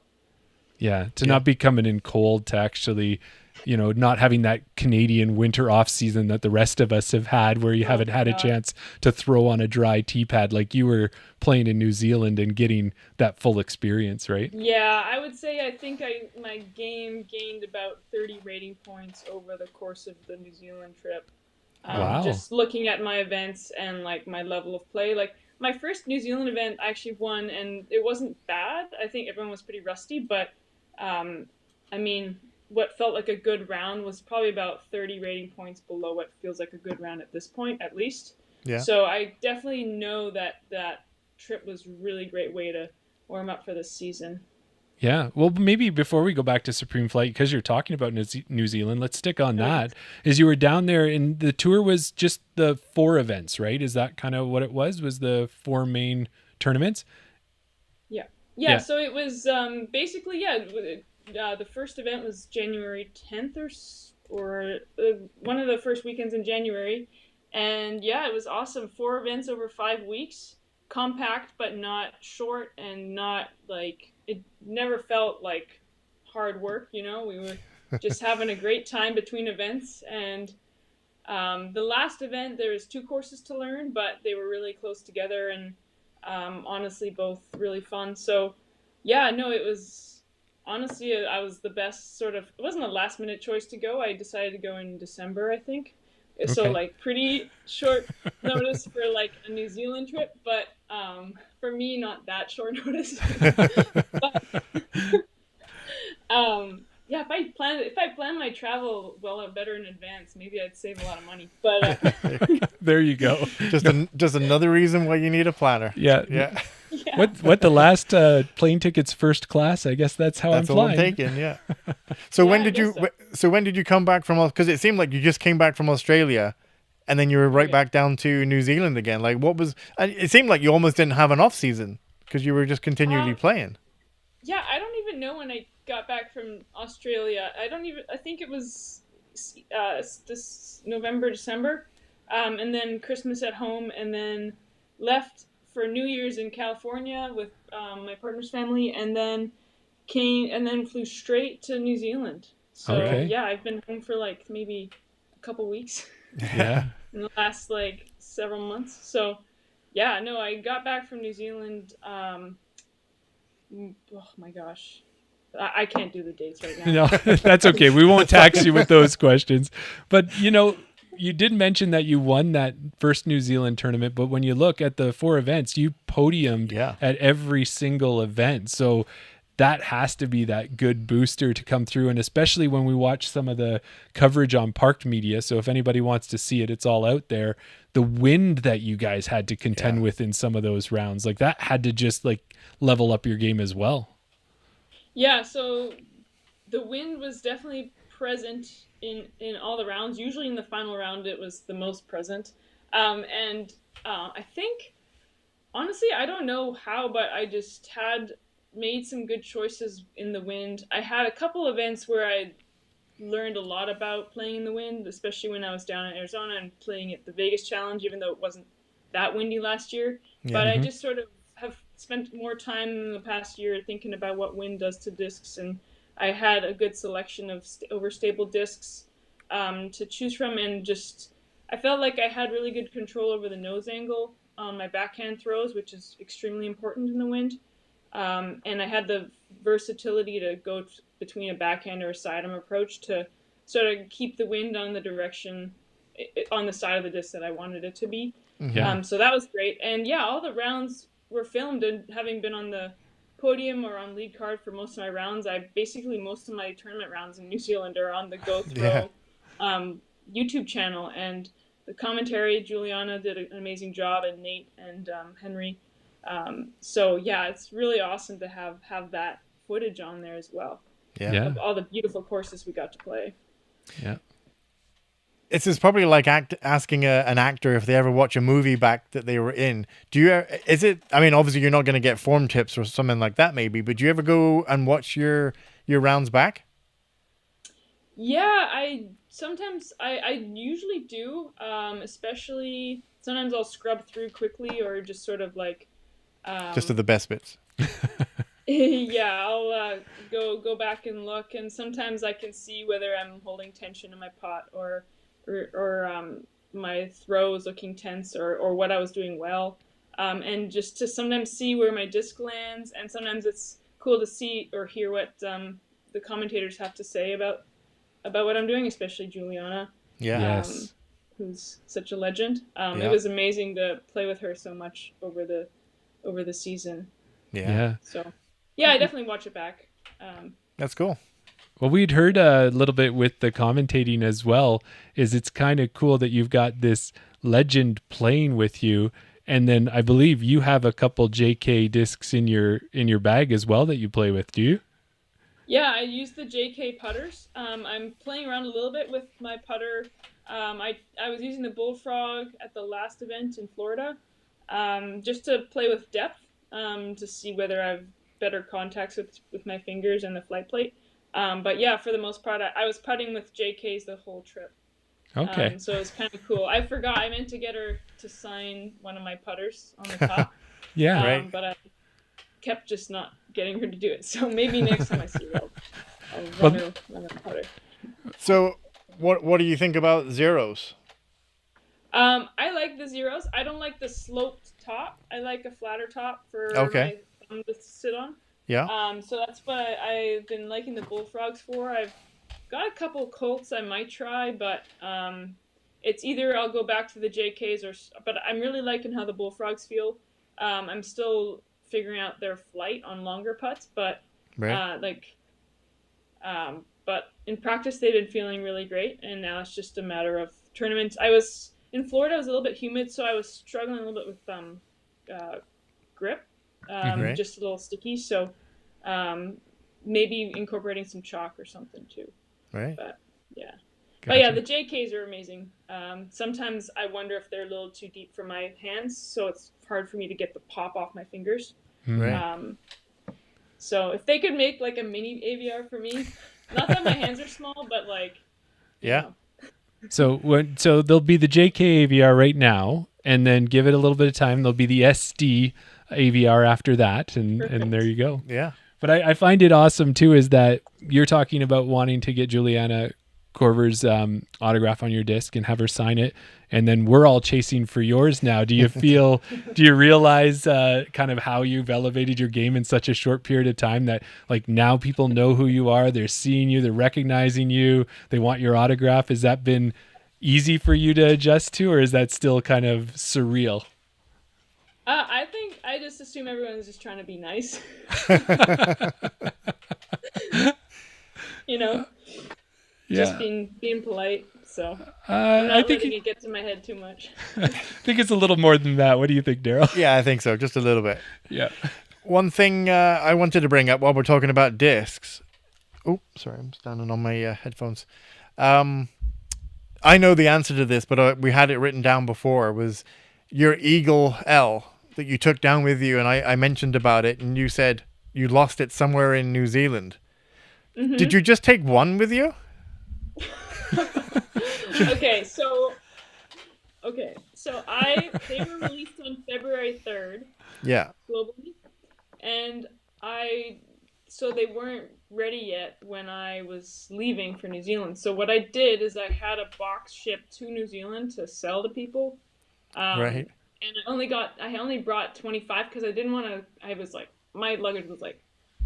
Yeah, to not be coming in cold, to actually, not having that Canadian winter off season that the rest of us have had, where you haven't had a chance to throw on a dry tee pad like you were playing in New Zealand and getting that full experience, right? Yeah, I would say I think my game gained about 30 rating points over the course of the New Zealand trip. Wow. Just looking at my events and like my level of play, like my first New Zealand event I actually won, and it wasn't bad. I think everyone was pretty rusty, but I mean, what felt like a good round was probably about 30 rating points below what feels like a good round at this point, at least. Yeah. So I definitely know that trip was a really great way to warm up for this season. Yeah. Well, maybe before we go back to Supreme Flight, because you're talking about New Zealand, let's stick on that. Is you were down there, and the tour was just the 4 events, right? Is that kind of what it was? Was the 4 main tournaments? Yeah. So it was basically, the first event was January 10th or one of the first weekends in January. And yeah, it was awesome. 4 events over 5 weeks, compact but not short, and not like, it never felt like hard work. We were just having a great time between events. And the last event, there was 2 courses to learn, but they were really close together, and honestly both really fun. So yeah, no, it was honestly, I was the best it wasn't a last minute choice to go. I decided to go in December, I think. So like pretty short notice for like a New Zealand trip, but for me, not that short notice. But, yeah, if I plan my travel better in advance, maybe I'd save a lot of money. But there you go. Just another reason why you need a planner. Yeah. Yeah. Yeah. What the last plane tickets first class? I guess that's how I'm flying. That's what I'm taking. Yeah. So when did you come back from? Because it seemed like you just came back from Australia, and then you were right back down to New Zealand again. Like, what was? It seemed like you almost didn't have an off season because you were just continually playing. Yeah, I don't even know when I got back from Australia. I think it was this November, December, and then Christmas at home, and then left for New Year's in California with my partner's family, and then flew straight to New Zealand. So Okay. yeah, I've been home for like maybe a couple weeks Yeah. in the last like several months. So yeah, no, I got back from New Zealand. Oh my gosh, I can't do the dates right now. No, that's okay. We won't tax you with those questions. But, you did mention that you won that first New Zealand tournament, but when you look at the 4 events, you podiumed Yeah. at every single event. So that has to be that good booster to come through. And especially when we watch some of the coverage on Parked Media. So if anybody wants to see it, it's all out there. The wind that you guys had to contend with in some of those rounds, like that had to just like level up your game as well. Yeah, so the wind was definitely present in all the rounds. Usually in the final round, it was the most present. And I think, honestly, I don't know how, but I just had made some good choices in the wind. I had a couple events where I learned a lot about playing in the wind, especially when I was down in Arizona and playing at the Vegas Challenge, even though it wasn't that windy last year. Yeah. But I just sort of have spent more time in the past year thinking about what wind does to discs, and I had a good selection of overstable discs to choose from, and just I felt like I had really good control over the nose angle on my backhand throws, which is extremely important in the wind. And I had the versatility to go between a backhand or a sidearm approach to sort of keep the wind on the direction, on the side of the disc that I wanted it to be. Yeah. So that was great. And yeah, all the rounds were filmed, and having been on the podium or on lead card for most of my rounds, most of my tournament rounds in New Zealand are on the Go Throw YouTube channel. And the commentary, Juliana did an amazing job, and Nate and Henry. So yeah, it's really awesome to have that footage on there as well. Yeah. Of all the beautiful courses we got to play. Yeah. It's probably like asking an actor if they ever watch a movie back that they were in. I mean, obviously you're not going to get form tips or something like that maybe, but do you ever go and watch your rounds back? Yeah, I usually do, especially sometimes I'll scrub through quickly or just sort of like Just to the best bits. yeah, I'll go back and look, and sometimes I can see whether I'm holding tension in my pot or my throw is looking tense or what I was doing well, and just to sometimes see where my disc lands, and sometimes it's cool to see or hear what the commentators have to say about what I'm doing, especially Juliana. Yeah. Yes. Who's such a legend. Yeah. It was amazing to play with her so much over the season. Yeah. So, yeah, I definitely watch it back. That's cool. Well, we'd heard a little bit with the commentating as well, it's kind of cool that you've got this legend playing with you. And then I believe you have a couple JK discs in your bag as well that you play with, do you? Yeah, I use the JK putters. I'm playing around a little bit with my putter. I was using the Bullfrog at the last event in Florida, just to play with depth, to see whether I have better contacts with my fingers and the flight plate. But yeah, for the most part, I was putting with JKs the whole trip. Okay. So it was kind of cool. I forgot, I meant to get her to sign one of my putters on the top. Yeah. Right. But I kept just not getting her to do it. So maybe next time I see her, I'll run her putter. So what do you think about zeros? I like the zeros. I don't like the sloped top. I like a flatter top for my thumb to sit on. Yeah. So that's what I've been liking the Bullfrogs for. I've got a couple Colts I might try, but it's either I'll go back to the JKs but I'm really liking how the Bullfrogs feel. I'm still figuring out their flight on longer putts, but but in practice they've been feeling really great, and now it's just a matter of tournaments. I was in Florida, it was a little bit humid, so I was struggling a little bit with grip, just a little sticky. So maybe incorporating some chalk or something too. Right. But yeah. Gotcha. But yeah, the JKs are amazing. Sometimes I wonder if they're a little too deep for my hands, so it's hard for me to get the pop off my fingers. Right. So if they could make like a mini AVR for me, not that my hands are small, but like, Yeah. So there'll be the JK AVR right now, and then give it a little bit of time. There'll be the SD AVR after that, and there you go. Yeah. But I find it awesome too is that you're talking about wanting to get Juliana Corver's autograph on your disc and have her sign it, and then we're all chasing for yours now. Do you realize kind of how you've elevated your game in such a short period of time that like now people know who you are, they're seeing you, they're recognizing you, they want your autograph? Has that been easy for you to adjust to, or is that still kind of surreal? I think I just assume everyone's just trying to be nice. Just being polite. So I'm not letting it get to my head too much. I think it's a little more than that. What do you think, Daryl? Yeah, I think so. Just a little bit. Yeah. One thing I wanted to bring up while we're talking about discs. Oh, sorry, I'm standing on my headphones. I know the answer to this, but we had it written down before. Was your Eagle L that you took down with you, and I mentioned about it, and you said you lost it somewhere in New Zealand. Mm-hmm. Did you just take one with you? Okay, so they were released on February 3rd. Yeah. Globally, and so they weren't ready yet when I was leaving for New Zealand. So what I did is I had a box shipped to New Zealand to sell to people. Right. And I only brought 25 because I didn't want to. I was like, my luggage was like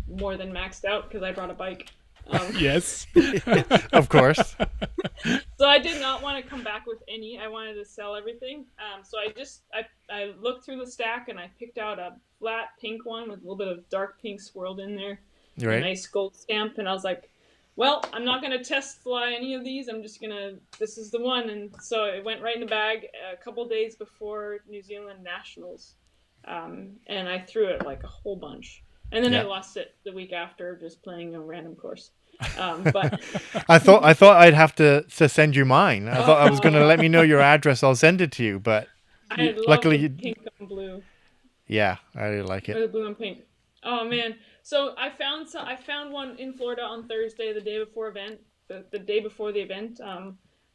more than maxed out because I brought a bike. Yes. Of course. So I did not want to come back with any. I wanted to sell everything. So I looked through the stack and I picked out a flat pink one with a little bit of dark pink swirled in there. Right. A nice gold stamp. And I was like, well, I'm not going to test fly any of these. This is the one. And so it went right in the bag a couple days before New Zealand Nationals. And I threw it like a whole bunch. And then I lost it the week after just playing a random course. But I thought I'd have to send you mine. I thought I was going to let me know your address. I'll send it to you. But luckily, pink and blue. Yeah, I really like it. Or the blue and pink. Oh man! So I found one in Florida on Thursday, the day before the day before the event.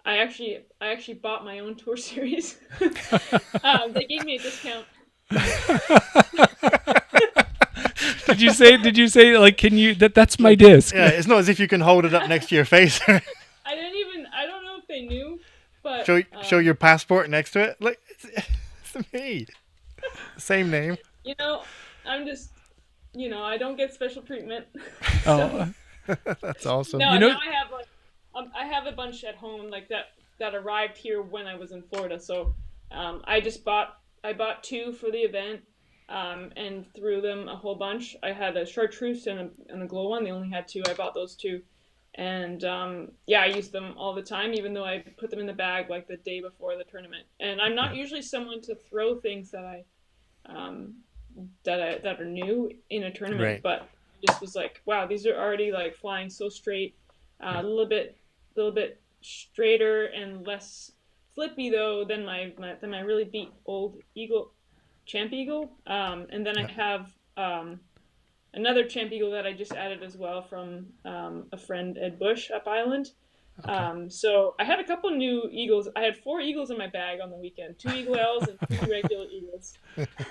I actually bought my own tour series. They gave me a discount. Did you say like, can you, that's my disc? Yeah, it's not as if you can hold it up next to your face. I don't know if they knew, but show your passport next to it. Like, it's me. Same name. I'm just, I don't get special treatment. Oh, that's awesome. No, I have a bunch at home like that arrived here when I was in Florida. So, I bought two for the event. And threw them a whole bunch. I had a chartreuse and a glow one. They only had two. I bought those two. And I use them all the time, even though I put them in the bag like the day before the tournament. And I'm not usually someone to throw things that are new in a tournament, right. But just was like, wow, these are already like flying so straight, a little bit straighter and less flippy though than my really beat old Champ Eagle, and then I have another Champ Eagle that I just added as well from a friend, Ed Bush, up island. Okay. So I had a couple new Eagles. I had 4 Eagles in my bag on the weekend, 2 Eagle L's and 2 regular Eagles.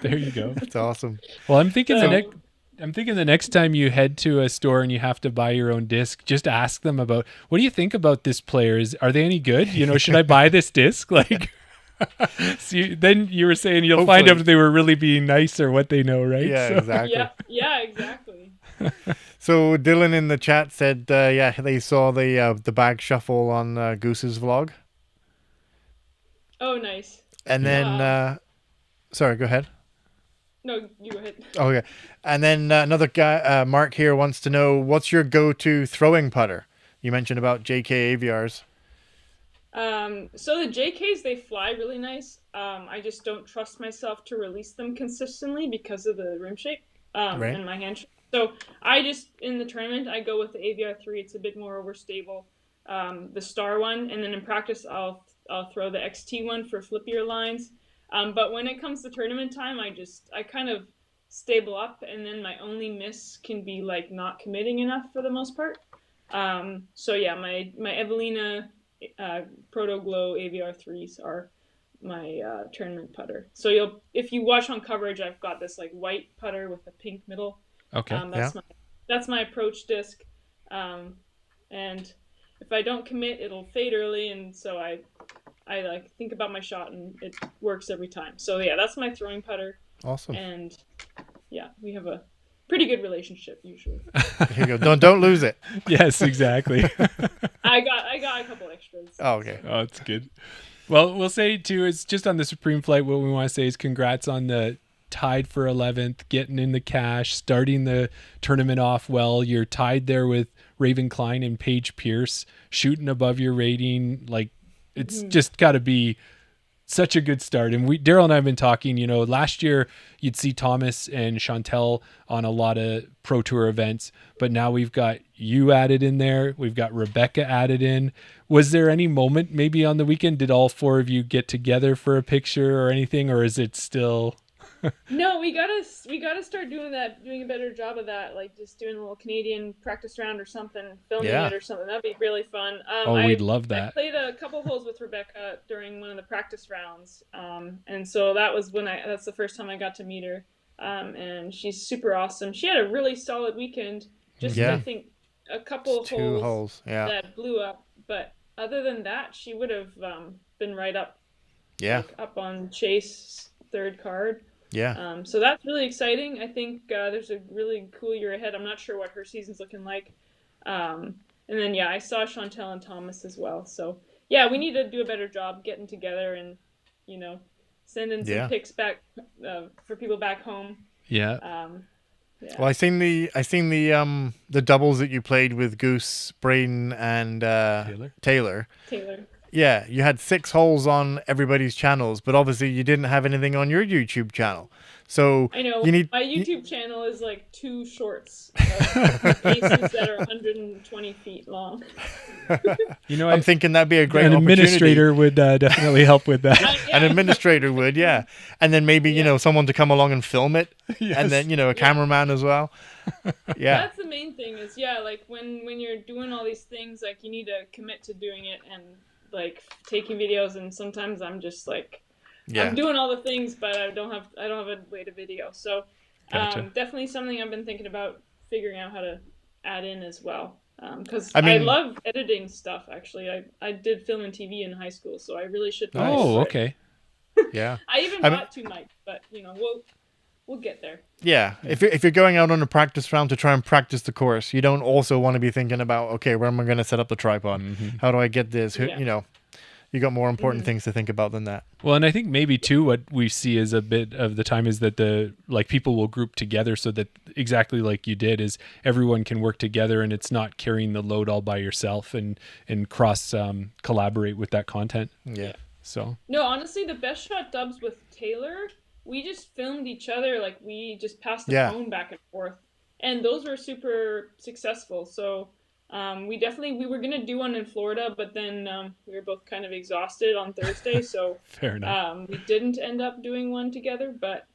There you go. That's awesome. Well, I'm thinking the next time you head to a store and you have to buy your own disc, just ask them about, what do you think about this player? Are they any good? Should I buy this disc? Like. So then you were saying you'll Hopefully. Find out if they were really being nice or what they know, right? Yeah, exactly. Yeah, exactly. So Dylan in the chat said, they saw the bag shuffle on Goose's vlog. Oh, nice. And then, sorry, go ahead. No, you go ahead. Okay. And then another guy, Mark here, wants to know, what's your go-to throwing putter? You mentioned about JK AVRs. So the JKs, they fly really nice. I just don't trust myself to release them consistently because of the rim shape, right. And my hand shape. So I just, in the tournament, I go with the AVR3. It's a bit more overstable, the star one. And then in practice, I'll throw the XT one for flippier lines. But when it comes to tournament time, I kind of stable up, and then my only miss can be like not committing enough for the most part. So yeah, my Evelina Proto Glow AVR3s are tournament putter. So if you watch on coverage, I've got this like white putter with a pink middle. Okay. That's my approach disc. And if I don't commit, it'll fade early, and so I like think about my shot, and it works every time. So yeah, that's my throwing putter. Awesome. And yeah, we have a pretty good relationship usually. Here you go. Don't lose it. Yes, exactly. I got a couple extras. Oh, okay. Oh, it's good. Well, we'll say too, it's just on the Supreme Flight. What we want to say is congrats on the tied for 11th, getting in the cash, starting the tournament off well. You're tied there with Raven Klein and Paige Pierce, shooting above your rating. Like, it's just got to be such a good start. And Daryl and I have been talking, last year you'd see Thomas and Chantel on a lot of Pro Tour events, but now we've got you added in there. We've got Rebecca added in. Was there any moment maybe on the weekend, did all four of you get together for a picture or anything, or is it still... No, we gotta start doing a better job of that, like just doing a little Canadian practice round or something, filming it or something. That'd be really fun. We'd love that. I played a couple holes with Rebecca during one of the practice rounds, and so that's the first time I got to meet her, and she's super awesome. She had a really solid weekend. Just I think a couple of holes that blew up, but other than that, she would have been right up, up on Chase third card. Yeah. So that's really exciting. I think there's a really cool year ahead. I'm not sure what her season's looking like. And then, I saw Chantel and Thomas as well. So, we need to do a better job getting together and, sending some pics back for people back home. Yeah. Well, I seen the doubles that you played with Goose, Braden, and Taylor. Yeah, you had 6 holes on everybody's channels, but obviously you didn't have anything on your YouTube channel. So I know my YouTube channel is like 2 shorts of aces that are 120 feet long. I'm thinking that'd be a great an opportunity. Administrator would definitely help with that. An administrator would, and then maybe someone to come along and film it, and then a cameraman as well. That's the main thing is like when you're doing all these things, like you need to commit to doing it and like taking videos, and sometimes I'm just like I'm doing all the things, but I don't have a way to video. So definitely something I've been thinking about figuring out how to add in as well, because I love editing stuff. Actually, I did film and TV in high school, so I really should. Okay. Yeah. I even bought 2 mics, but we'll get there. Yeah. If you're going out on a practice round to try and practice the course, you don't also want to be thinking about, okay, where am I going to set up the tripod? How do I get this? You got more important things to think about than that. Well, and I think maybe too, what we see is a bit of the time is that people will group together so that exactly like you did is everyone can work together and it's not carrying the load all by yourself and cross collaborate with that content. Yeah. So. No, honestly, the best shot dubs with Taylor, we just filmed each other, like we just passed the phone back and forth, and those were super successful. So we were gonna do one in Florida, but then we were both kind of exhausted on Thursday, so fair enough. We didn't end up doing one together. But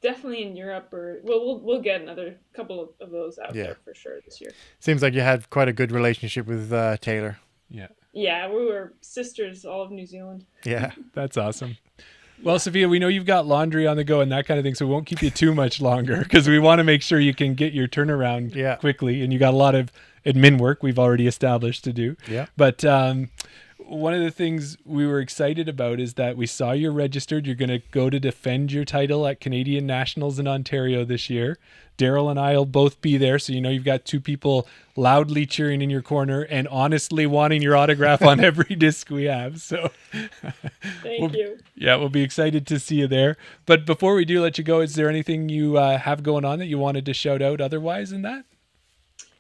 definitely in Europe, or we'll get another couple of those out there for sure this year. Seems like you had quite a good relationship with Taylor. Yeah, we were sisters all of New Zealand. Yeah, that's awesome. Well, Sofia, we know you've got laundry on the go and that kind of thing, so we won't keep you too much longer because we want to make sure you can get your turnaround quickly. And you got a lot of admin work we've already established to do. Yeah. But one of the things we were excited about is that we saw you're registered. You're going to go to defend your title at Canadian Nationals in Ontario this year. Daryl and I will both be there, so you've got 2 people loudly cheering in your corner and honestly wanting your autograph on every disc we have. So Thank you. Yeah, we'll be excited to see you there. But before we do let you go, is there anything you have going on that you wanted to shout out otherwise in that?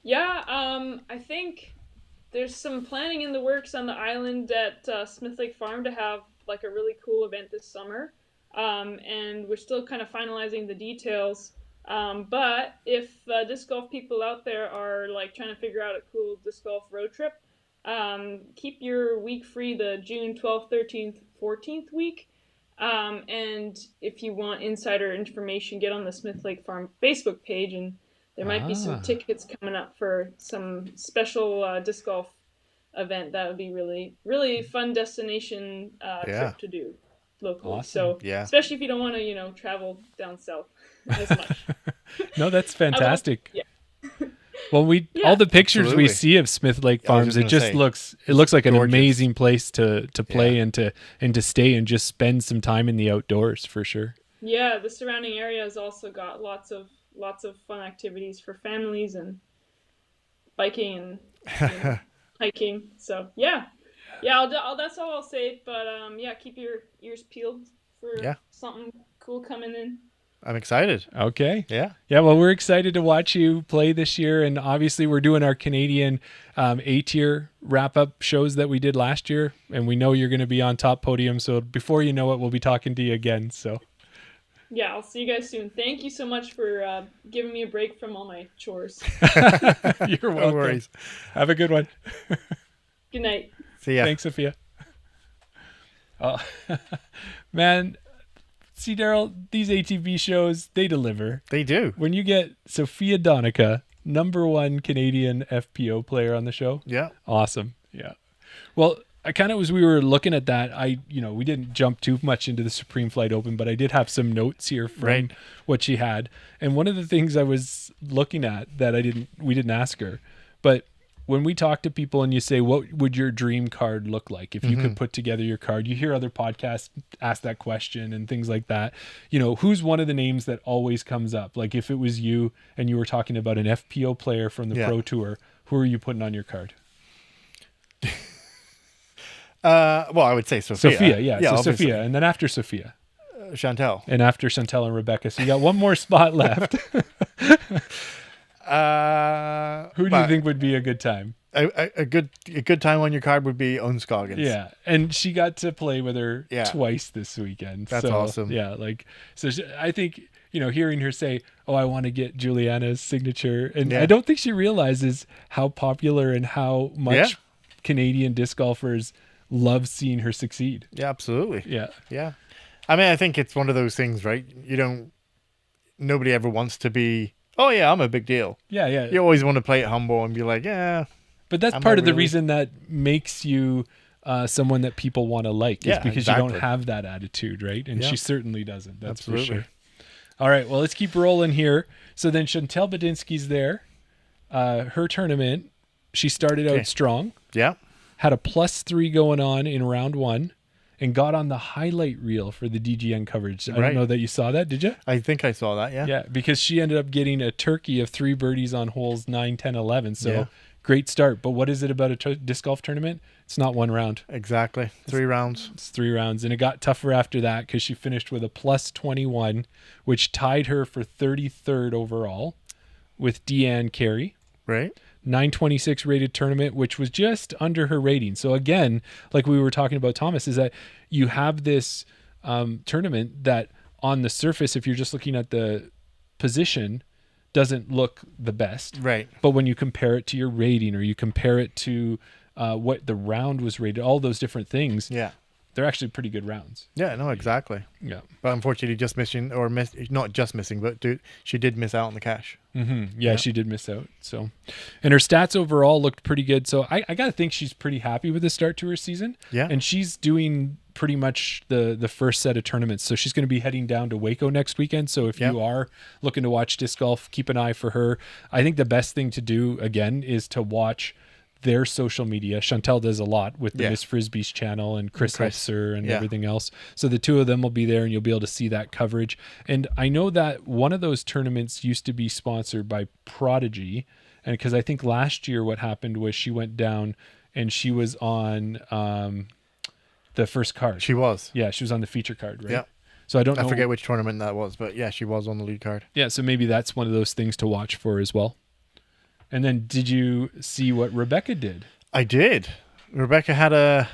Yeah, I think there's some planning in the works on the island at Smith Lake Farm to have like a really cool event this summer. And we're still kind of finalizing the details. But if disc golf people out there are like trying to figure out a cool disc golf road trip, keep your week free the June 12th, 13th, 14th week. And if you want insider information, get on the Smith Lake Farm Facebook page, and there might be some tickets coming up for some special disc golf event, that would be really, really fun destination trip to do locally. Awesome. So Yeah. especially if you don't want to, travel down south as much. No, that's fantastic. Yeah. Well, Yeah. all the pictures we Absolutely. see of Smith Lake I was Farms, just it gonna just say, looks like an gorgeous. amazing place to play Yeah. and to stay and just spend some time in the outdoors for sure. Yeah, the surrounding area has also got lots of fun activities for families and biking and hiking. So yeah, that's all I'll say. But yeah, keep your ears peeled for something cool coming in. I'm excited. Okay. Yeah. Yeah, well, we're excited to watch you play this year. And obviously, we're doing our Canadian A-tier wrap-up shows that we did last year. And we know you're going to be on top podium. So before you know it, we'll be talking to you again. So Yeah, I'll see you guys soon. Thank you so much for giving me a break from all my chores. you're welcome. No worries. Have a good one. Good night. See ya. Thanks, Sophia. Oh, man. See, Daryl, these ATB shows, they deliver. They do. When you get Sofia Donnecke, #1 Canadian FPO player on the show, Yeah. awesome. Yeah. Well, I kind of, as we were looking at that, we didn't jump too much into the Supreme Flight Open, but I did have some notes here from Right. what she had. And one of the things I was looking at that we didn't ask her, but when we talk to people and you say, what would your dream card look like if you could put together your card? You hear other podcasts ask that question and things like that. Who's one of the names that always comes up? Like if it was you and you were talking about an FPO player from the Pro Tour, who are you putting on your card? Well, I would say Sophia. Sophia, yeah. So obviously. Sophia, and then after Sophia, Chantel. and after Chantel and Rebecca. So you got one more spot left. Who do you think would be a good time? A good time on your card would be Unscoggins. Yeah, and she got to play with her Yeah. twice this weekend. That's so, awesome. Yeah, I think hearing her say, "Oh, I want to get Juliana's signature," and I don't think she realizes how popular and how much Canadian disc golfers love seeing her succeed. Yeah, absolutely. Yeah. Yeah. I mean, I think it's one of those things, right? Nobody ever wants to be, oh yeah, I'm a big deal. Yeah, yeah. You always want to play it humble and be like, yeah. But that's part of the reason that makes you someone that people want to like, is because you don't have that attitude, right? And she certainly doesn't. That's Absolutely. for sure. All right, well, let's keep rolling here. So then Chantel Badinsky's there. Her tournament, she started out strong. Yeah. Had a +3 going on in round 1 and got on the highlight reel for the DGN coverage. I don't know that you saw that, did you? I think I saw that, yeah. Yeah, because she ended up getting a turkey of 3 birdies on holes 9, 10, 11. So great start. But what is it about a disc golf tournament? It's not one round. Exactly. 3 rounds. It's 3 rounds. And it got tougher after that because she finished with a +21, which tied her for 33rd overall with Deanne Carey. Right. 926 rated tournament, which was just under her rating. So again, like we were talking about, Thomas, is that you have this tournament that on the surface, if you're just looking at the position, doesn't look the best. Right. But when you compare it to your rating or you compare it to what the round was rated, all those different things, they're actually pretty good rounds. Yeah, no, exactly. Yeah. But unfortunately, just missing, not just missing, but she did miss out on the cash. Mm-hmm. Yeah, she did miss out. So, and her stats overall looked pretty good. So I got to think she's pretty happy with the start to her season. Yeah. And she's doing pretty much the first set of tournaments. So she's going to be heading down to Waco next weekend. So if you are looking to watch disc golf, keep an eye for her. I think the best thing to do, again, is to watch their social media. Chantel does a lot with the Miss Frisbee's channel and Chris Hefser and everything else. So the two of them will be there and you'll be able to see that coverage. And I know that one of those tournaments used to be sponsored by Prodigy. And because I think last year what happened was she went down and she was on the first card. She was. Yeah, she was on the feature card, right? Yeah. So I don't know. I forget which tournament that was, but yeah, she was on the lead card. Yeah, so maybe that's one of those things to watch for as well. And then did you see what Rebecca did? I did. Rebecca had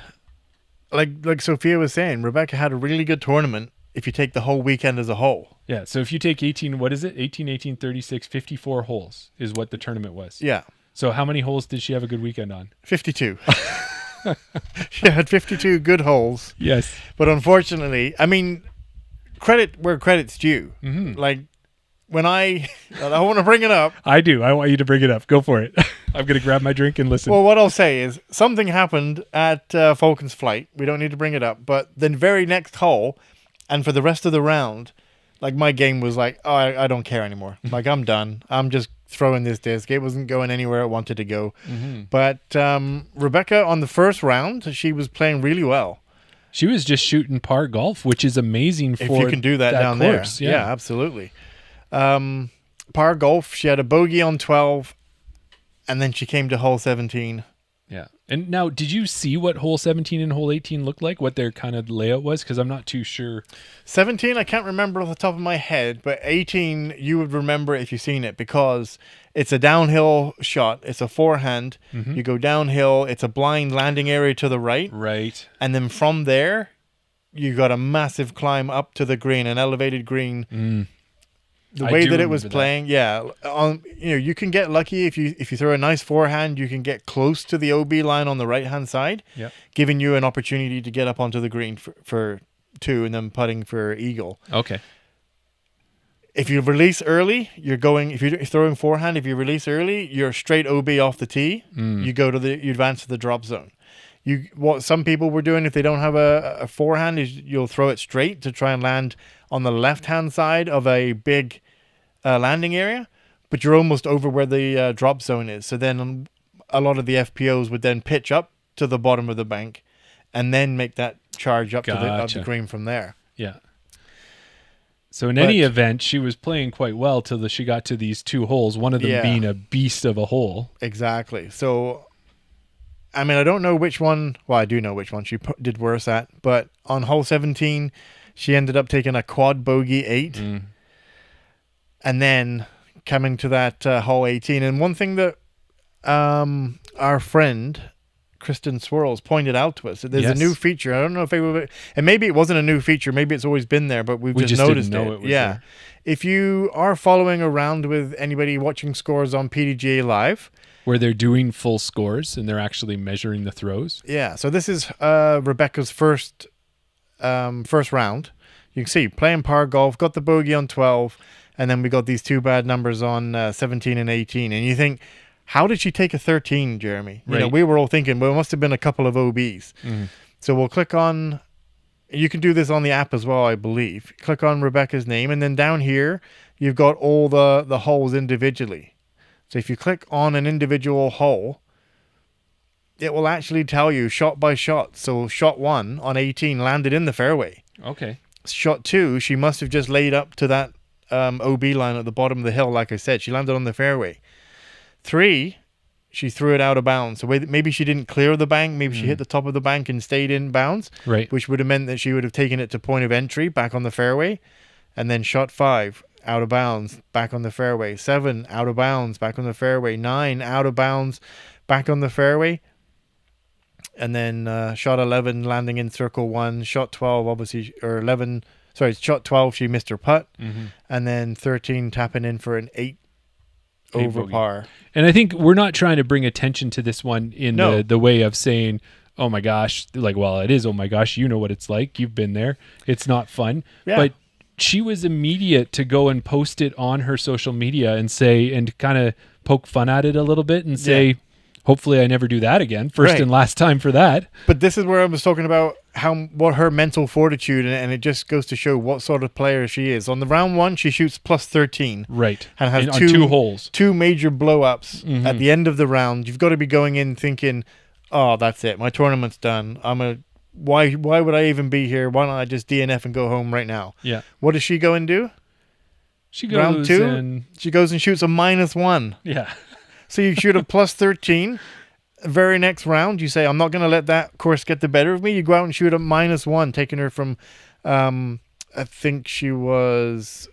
like Sophia was saying, Rebecca had a really good tournament if you take the whole weekend as a whole. Yeah, so if you take 18, what is it? 18, 36, 54 holes is what the tournament was. Yeah. So how many holes did she have a good weekend on? 52. She had 52 good holes. Yes. But unfortunately, I mean, credit where credit's due. Mm-hmm. Like, when I want to bring it up. I do. I want you to bring it up. Go for it. I'm going to grab my drink and listen. Well, what I'll say is something happened at Falcon's Flight. We don't need to bring it up. But the very next hole, and for the rest of the round, like my game was like, oh, I don't care anymore. Like, I'm done. I'm just throwing this disc. It wasn't going anywhere it wanted to go. Mm-hmm. But Rebecca, on the first round, she was playing really well. She was just shooting par golf, which is amazing for if you can do that down course. there. Yeah, absolutely. Par golf, she had a bogey on 12, and then she came to hole 17. Yeah. And now, did you see what hole 17 and hole 18 looked like? What their kind of layout was? Because I'm not too sure. 17, I can't remember off the top of my head, but 18, you would remember if you've seen it, because it's a downhill shot. It's a forehand. Mm-hmm. You go downhill. It's a blind landing area to the right. Right. And then from there, you got a massive climb up to the green, an elevated green. The way that it was playing, you can get lucky if you throw a nice forehand, you can get close to the OB line on the right hand side, giving you an opportunity to get up onto the green for two, and then putting for eagle. Okay. If you release early, if you're throwing forehand, if you release early, you're straight OB off the tee. You advance to the drop zone. What some people were doing if they don't have a forehand is you'll throw it straight to try and land on the left-hand side of a big landing area, but you're almost over where the drop zone is. So then a lot of the FPOs would then pitch up to the bottom of the bank and then make that charge up to the green from there. Yeah. So in any event, she was playing quite well till she got to these two holes, one of them being a beast of a hole. Exactly. So, I mean, I don't know which one. Well, I do know which one she did worse at, but on hole 17, she ended up taking a quad bogey 8, and then coming to that hole 18. And one thing that our friend Kristen Swirls pointed out to us that there's a new feature. I don't know if and maybe it wasn't a new feature. Maybe it's always been there, but we just noticed didn't know it was yeah. there. If you are following around with anybody watching scores on PDGA Live, where they're doing full scores and they're actually measuring the throws. Yeah. So this is Rebecca's first round. You can see playing par golf, got the bogey on 12, and then we got these two bad numbers on 17 and 18. And you think, how did she take a 13, Jeremy? You know, we were all thinking, well, it must have been a couple of OBs. So we'll click on, you can do this on the app as well, I believe. Click on Rebecca's name, and then down here, you've got all the holes individually. So if you click on an individual hole, it will actually tell you shot by shot. So shot 1 on 18 landed in the fairway. Okay. Shot 2, she must have just laid up to that OB line at the bottom of the hill, like I said. She landed on the fairway. 3, she threw it out of bounds. So maybe she didn't clear the bank. Maybe she hit the top of the bank and stayed in bounds, which would have meant that she would have taken it to point of entry back on the fairway. And then shot 5, out of bounds, back on the fairway. 7, out of bounds, back on the fairway. 9, out of bounds, back on the fairway. And then shot 11, landing in circle 1. Shot 12, obviously, or 11, sorry, shot 12, she missed her putt. And then 13, tapping in for an 8 over par. And I think we're not trying to bring attention to this one in the way of saying, oh my gosh, like, well, it is, oh my gosh, you know what it's like. You've been there. It's not fun. Yeah. But she was immediate to go and post it on her social media and say, and kind of poke fun at it a little bit and say, hopefully I never do that again. First and last time for that. But this is where I was talking about what her mental fortitude, and it just goes to show what sort of player she is. On the round 1, she shoots plus 13. Right. And has on 2 holes. 2 major blow-ups at the end of the round. You've got to be going in thinking, oh, that's it. My tournament's done. Why would I even be here? Why don't I just DNF and go home right now? Yeah. What does she go and do? She goes round 2, she goes and shoots a -1. Yeah. So you shoot a plus 13. Very next round, you say, I'm not going to let that course get the better of me. You go out and shoot a -1, taking her from, I think she was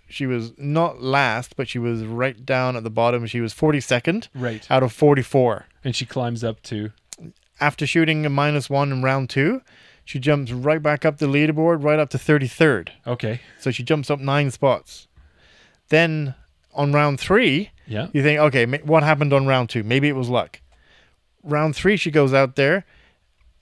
not last, but she was right down at the bottom. She was 42nd out of 44. And she climbs up to... After shooting a -1 in round 2, she jumps right back up the leaderboard, right up to 33rd. Okay. So she jumps up 9 spots. Then on round 3, you think, okay, what happened on round 2? Maybe it was luck. Round 3, she goes out there,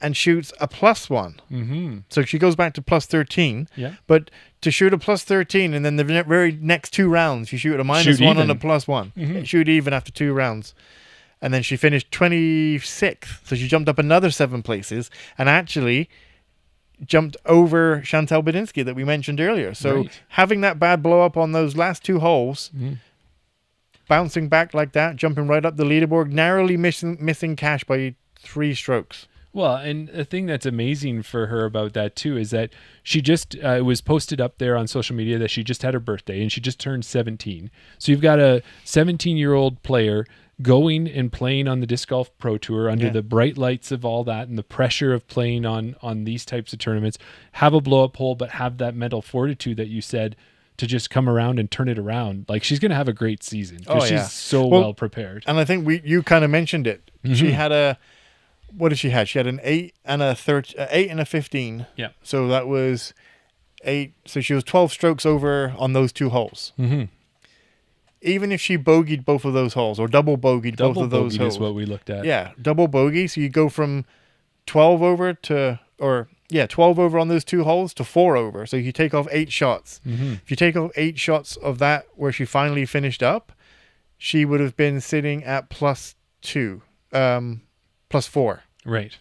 and shoots a +1. Mm-hmm. So she goes back to +13. Yeah. But to shoot a +13 and then the very next 2 rounds, you shoot a -1 and a +1. Mm-hmm. Shoot even after 2 rounds. And then she finished 26th. So she jumped up another 7 places and actually jumped over Chantal Bedinsky that we mentioned earlier. So Right. having that bad blow up on those last 2 holes, Mm-hmm. bouncing back like that, jumping right up the leaderboard, narrowly missing cash by 3 strokes. Well, and the thing that's amazing for her about that too is that she just it was posted up there on social media that she just had her birthday and she just turned 17. So you've got a 17-year-old player going and playing on the Disc Golf Pro Tour under the bright lights of all that and the pressure of playing on these types of tournaments, have a blow-up hole, but have that mental fortitude that you said to just come around and turn it around. Like, she's going to have a great season because she's so well prepared. And I think you kind of mentioned it. Mm-hmm. She had what did she have? She had an 8 and a 8 and a 15. Yeah. So that was 8. So she was 12 strokes over on those 2 holes. Mm-hmm. Even if she bogeyed both of those holes or double bogeyed both of those holes. Is what we looked at. Yeah, double bogey. So you go from 12 over to, 12 over on those 2 holes to 4 over. So you take off 8 shots. Mm-hmm. If you take off 8 shots of that where she finally finished up, she would have been sitting at +2, +4. Right.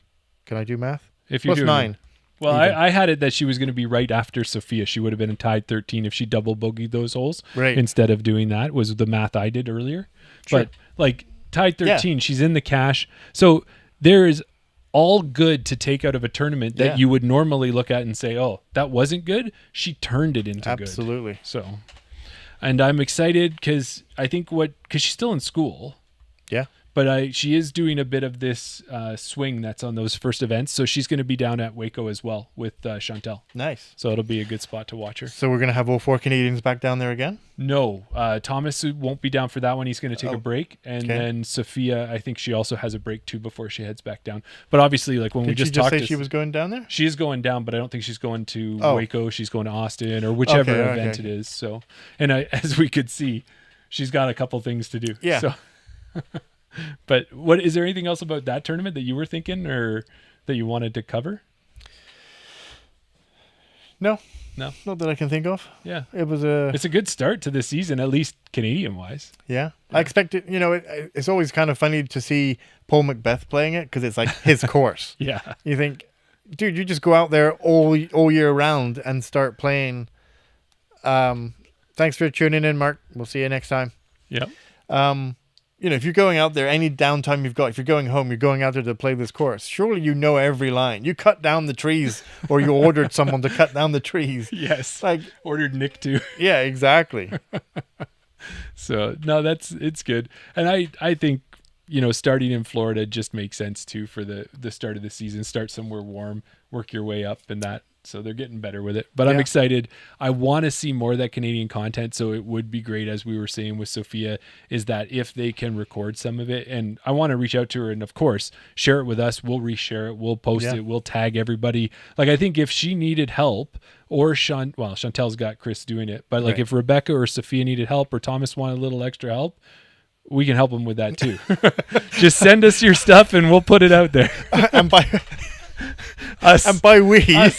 Can I do math? If you're doing +9. Well, I had it that she was going to be right after Sofia. She would have been tied 13 if she double bogeyed those holes. Right. Instead of doing that was the math I did earlier. Sure. But like tied 13, she's in the cash. So there is all good to take out of a tournament that you would normally look at and say, oh, that wasn't good. She turned it into good. Absolutely. So, and I'm excited because I think because she's still in school. Yeah. But she is doing a bit of this swing that's on those first events. So she's going to be down at Waco as well with Chantal. Nice. So it'll be a good spot to watch her. So we're going to have all 4 Canadians back down there again? No, Thomas won't be down for that one. He's going to take a break. And then Sofia, I think she also has a break too before she heads back down. But obviously, like when we Did just she talked say she was going down there? She is going down, but I don't think she's going to Waco. She's going to Austin or whichever event it is. So, and as we could see, she's got a couple things to do. Yeah. So. But is there anything else about that tournament that you were thinking or that you wanted to cover? No, not that I can think of. Yeah, it's a good start to the season, at least Canadian wise. Yeah, I expect it. It's always kind of funny to see Paul Macbeth playing it because it's like his course. Yeah, you think, dude, you just go out there all year round and start playing. Thanks for tuning in, Mark. We'll see you next time. Yep. If you're going out there, any downtime you've got, if you're going home, you're going out there to play this course, surely you know every line. You cut down the trees or you ordered someone to cut down the trees. Yes. Like ordered Nick to. Yeah, exactly. So, no, it's good. And I think, starting in Florida just makes sense too for the start of the season. Start somewhere warm, work your way up and that. So they're getting better with it. But I'm excited. I want to see more of that Canadian content. So it would be great, as we were saying with Sofia, is that if they can record some of it, and I want to reach out to her and, of course, share it with us. We'll reshare it. We'll post it. We'll tag everybody. Like, I think if she needed help or Chantel's got Chris doing it. But like if Rebecca or Sofia needed help or Thomas wanted a little extra help, we can help them with that too. Just send us your stuff and we'll put it out there. And by... Us. And by we, I've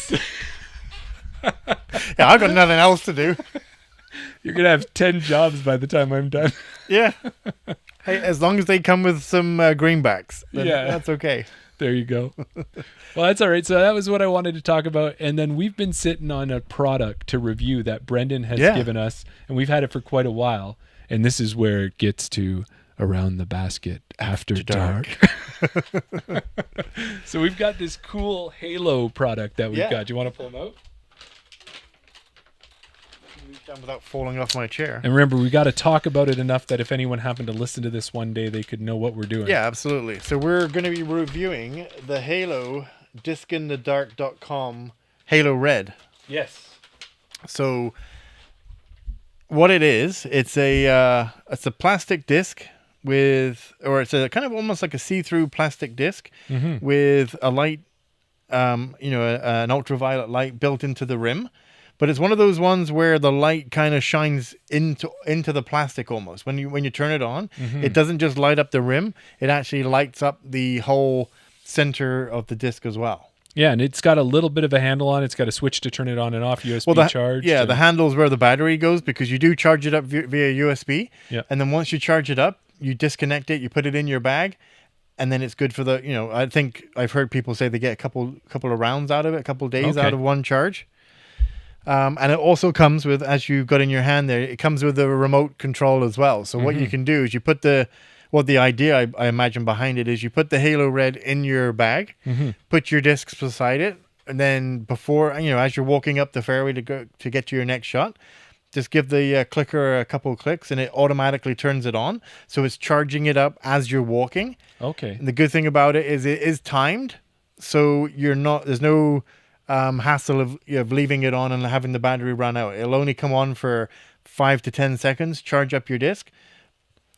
got nothing else to do. You're gonna have 10 jobs by the time I'm done. Yeah. Hey, as long as they come with some greenbacks, then that's okay. There you go. Well, that's all right. So that was what I wanted to talk about. And then we've been sitting on a product to review that Brendan has given us, and we've had it for quite a while. And this is where it gets to Around the Basket After Dark. So we've got this cool Halo product that we've got. Do you want to pull them out? Down without falling off my chair. And remember, we got to talk about it enough that if anyone happened to listen to this one day, they could know what we're doing. Yeah, absolutely. So we're going to be reviewing the Halo discinthedark.com Halo Red. Yes. So what it is, it's a plastic disc it's a kind of almost like a see-through plastic disc with a light, an ultraviolet light built into the rim. But it's one of those ones where the light kind of shines into the plastic almost. When you turn it on, it doesn't just light up the rim; it actually lights up the whole center of the disc as well. Yeah, and it's got a little bit of a handle on it. It's got a switch to turn it on and off, USB charge. Yeah, the handle is where the battery goes, because you do charge it up via USB. Yeah. And then once you charge it up, you disconnect it, you put it in your bag, and then it's good for the, I think I've heard people say they get a couple of rounds out of it, a couple of days out of one charge. And it also comes with, as you've got in your hand there, it comes with a remote control as well. So what you can do is you put the idea I imagine behind it is you put the Halo Red in your bag, put your discs beside it, and then before, as you're walking up the fairway to get to your next shot, just give the clicker a couple of clicks and it automatically turns it on. So it's charging it up as you're walking. Okay. And the good thing about it is timed. So there's no hassle of leaving it on and having the battery run out. It'll only come on for 5 to 10 seconds, charge up your disc,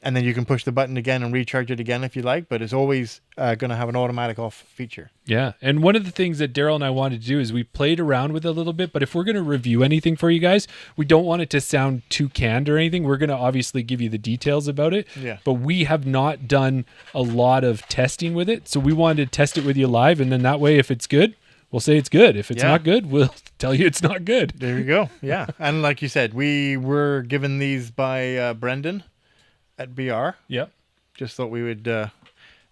and then you can push the button again and recharge it again if you like, but it's always going to have an automatic off feature. Yeah. And one of the things that Daryl and I wanted to do is we played around with it a little bit, but if we're going to review anything for you guys, we don't want it to sound too canned or anything. We're going to obviously give you the details about it, but we have not done a lot of testing with it. So we wanted to test it with you live, and then that way, if it's good, we'll say it's good. If it's not good, we'll tell you it's not good. There you go. Yeah. And like you said, we were given these by Brendan at BR. Yep. Just thought we would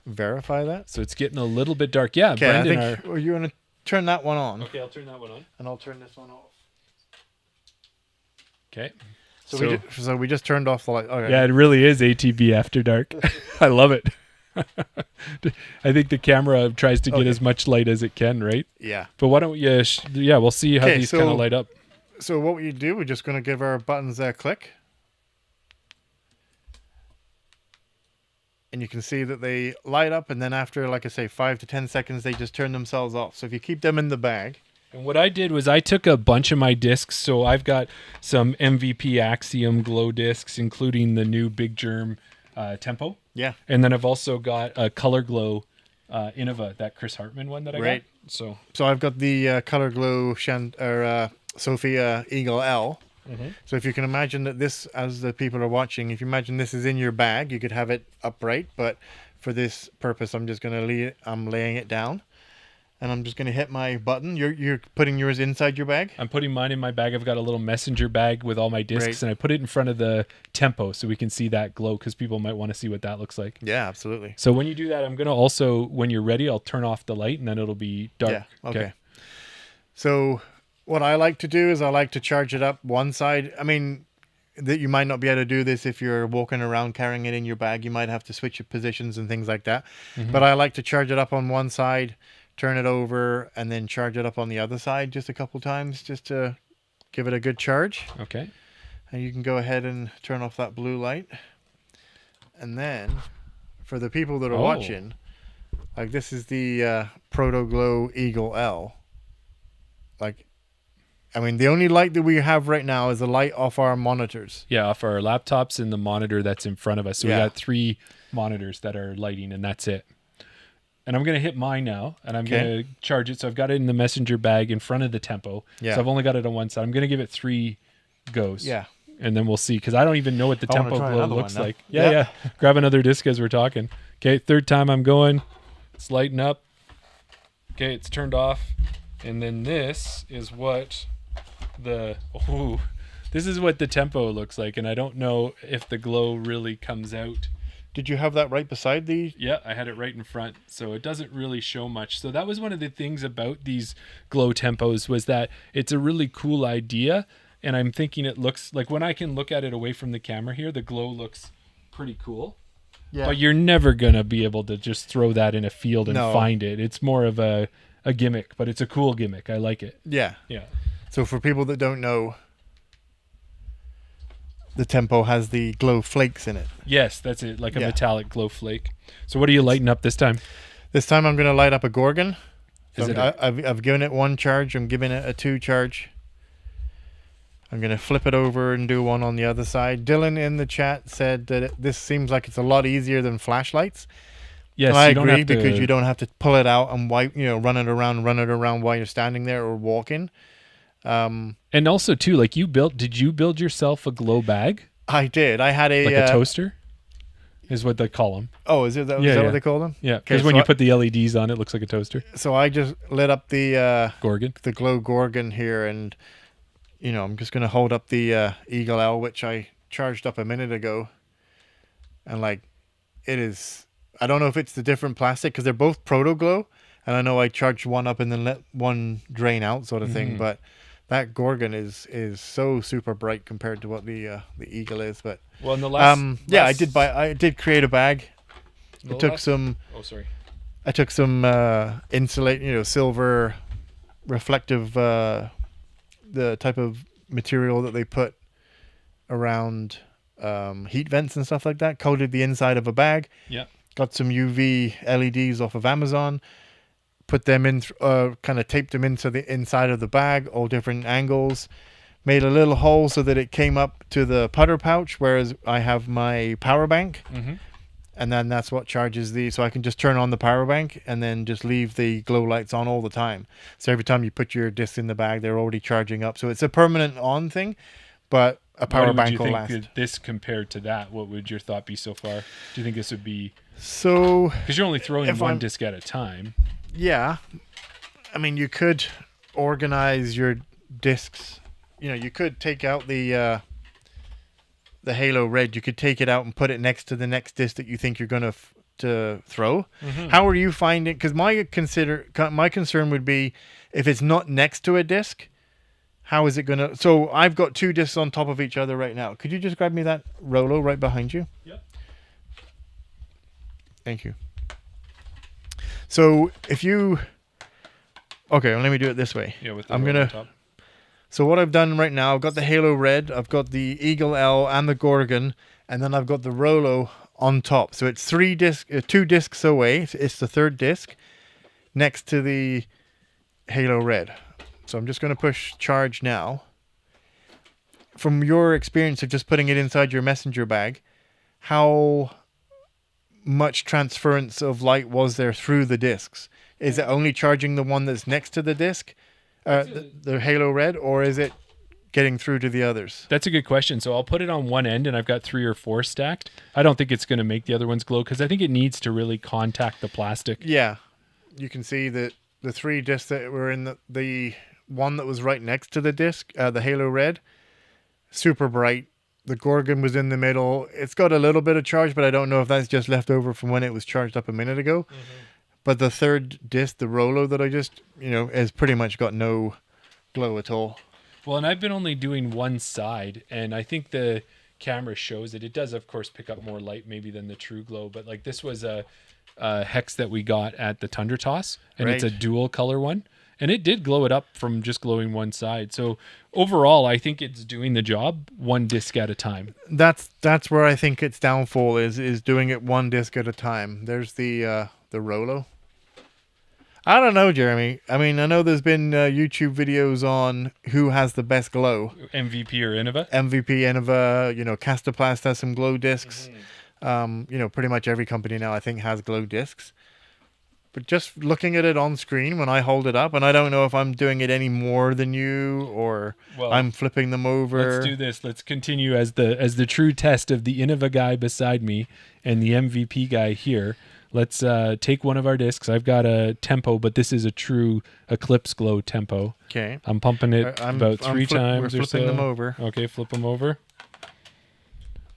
verify that. So it's getting a little bit dark. Yeah, Okay, Brendan. I think you want to turn that one on. Okay, I'll turn that one on. And I'll turn this one off. Okay. So we just turned off the light. Okay. Yeah, it really is ATB After Dark. I love it. I think the camera tries to get as much light as it can, right? Yeah. But why don't you, we'll see how these kind of light up. So what we do, we're just going to give our buttons a click. And you can see that they light up, and then after, like I say, 5 to 10 seconds, they just turn themselves off. So if you keep them in the bag. And what I did was I took a bunch of my discs. So I've got some MVP Axiom glow discs, including the new Big Germ Tempo. Yeah. And then I've also got a Color Glow Innova, that Chris Hartman one that I got. So I've got the Color Glow Sofia Eagle L. So if you can imagine that this, as the people are watching, if you imagine this is in your bag, you could have it upright. But for this purpose, I'm just going to I'm laying it down. And I'm just going to hit my button. You're putting yours inside your bag? I'm putting mine in my bag. I've got a little messenger bag with all my discs, and I put it in front of the Tempo so we can see that glow, because people might want to see what that looks like. Yeah, absolutely. So when you do that, I'm going to also, when you're ready, I'll turn off the light, and then it'll be dark. Yeah, okay. So what I like to do is I like to charge it up one side. I mean, that you might not be able to do this if you're walking around carrying it in your bag. You might have to switch your positions and things like that. But I like to charge it up on one side, turn it over, and then charge it up on the other side just a couple times just to give it a good charge. Okay. And you can go ahead and turn off that blue light. And then for the people that are watching, like this is the Proto Glow Eagle L. Like, I mean, the only light that we have right now is the light off our monitors. Yeah, off our laptops and the monitor that's in front of us. So we got 3 monitors that are lighting, and that's it. And I'm going to hit mine now, and I'm going to charge it. So I've got it in the messenger bag in front of the Tempo. Yeah. So I've only got it on one side. I'm going to give it 3 goes. Yeah. And then we'll see, because I don't even know what the Tempo glow looks like. Yeah. Grab another disc as we're talking. Okay, 3rd time I'm going. It's lighting up. Okay, it's turned off. And then this is what this is what the Tempo looks like, and I don't know if the glow really comes out. Did you have that right beside the... Yeah, I had it right in front, so it doesn't really show much. So that was one of the things about these glow Tempos, was that it's a really cool idea, and I'm thinking it looks like, when I can look at it away from the camera here, the glow looks pretty cool. Yeah. But you're never going to be able to just throw that in a field and find it. It's more of a gimmick, but it's a cool gimmick. I like it. Yeah. Yeah. So for people that don't know, the Tempo has the glow flakes in it. Yes, that's it, like a metallic glow flake. So what are you lighting up this time? This time I'm going to light up a Gorgon. So I've given it 1 charge. I'm giving it a 2 charge. I'm going to flip it over and do one on the other side. Dylan in the chat said that this seems like it's a lot easier than flashlights. Yes, and I agree, because you don't have to pull it out and run it around while you're standing there or walking. And also too, like did you build yourself a glow bag? I did. I had a toaster. is what they call them. Oh, is it that, Yeah, is that yeah. what they call them? Yeah, Okay, because when so you put the LEDs on, it looks like a toaster. So I just lit up the Gorgon. glow Gorgon here, and I'm just gonna hold up the Eagle L, which I charged up a minute ago, and like it is. I don't know if it's the different plastic because they're both proto glow, and I know I charged one up and then let one drain out, sort of thing. But that Gorgon is so super bright compared to what the Eagle is. But Well, in the last, I did create a bag. I took some insulate, silver reflective, the type of material that they put around heat vents and stuff like that. Coated the inside of a bag. Yeah. Got some UV LEDs off of Amazon. Put them in, kind of taped them into the inside of the bag, all different angles. Made a little hole so that it came up to the putter pouch, whereas I have my power bank. Mm-hmm. And then that's what charges so I can just turn on the power bank and then just leave the glow lights on all the time. So every time you put your discs in the bag, they're already charging up. So it's a permanent on thing, but a power bank will last. This compared to that, what would your thought be so far? Do you think this would be... So... Because you're only throwing one disc at a time. Yeah. I mean, you could organize your discs. You could take out the halo red. You could take it out and put it next to the next disc that you think you're going to throw. Mm-hmm. How are you finding? Because my concern would be if it's not next to a disc, how is it going to? So I've got two discs on top of each other right now. Could you just grab me that Rolo right behind you? Yep. Thank you. So if you, okay, let me do it this way. Yeah, with the on top. So what I've done right now, I've got the Halo Red, I've got the Eagle L and the Gorgon, and then I've got the Rolo on top. So it's two discs away. It's the third disc next to the Halo Red. So I'm just going to push charge now. From your experience of just putting it inside your messenger bag, how much transference of light was there through the discs? Is it only charging the one that's next to the disc? The Halo Red, or is it getting through to the others? That's a good question. So I'll put it on one end, and I've got 3 or 4 stacked. I don't think it's going to make the other ones glow because I think it needs to really contact the plastic. Yeah, you can see that the 3 discs that were in the one that was right next to the disc, the Halo Red, super bright. The Gorgon was in the middle. It's got a little bit of charge, but I don't know if that's just left over from when it was charged up a minute ago. Mm-hmm. But the third disc, the Rolo that I just, has pretty much got no glow at all. Well, and I've been only doing one side, and I think the camera shows it. It does, of course, pick up more light maybe than the True Glow, but like this was a hex that we got at the Tundra Toss, and It's a dual color one. And it did glow it up from just glowing one side. So overall, I think it's doing the job one disc at a time. That's where I think its downfall is doing it one disc at a time. There's the Rolo. I don't know, Jeremy. I mean, I know there's been YouTube videos on who has the best glow. MVP or Innova? MVP, Innova, Castoplast has some glow discs. Mm-hmm. Pretty much every company now I think has glow discs. But just looking at it on screen when I hold it up, and I don't know if I'm doing it any more than you or I'm flipping them over. Let's do this. Let's continue as the true test of the Innova guy beside me and the MVP guy here. Let's take one of our discs. I've got a tempo, but this is a true Eclipse Glow tempo. Okay. I'm pumping it about 3 times or so. We're flipping them over. Okay, flip them over.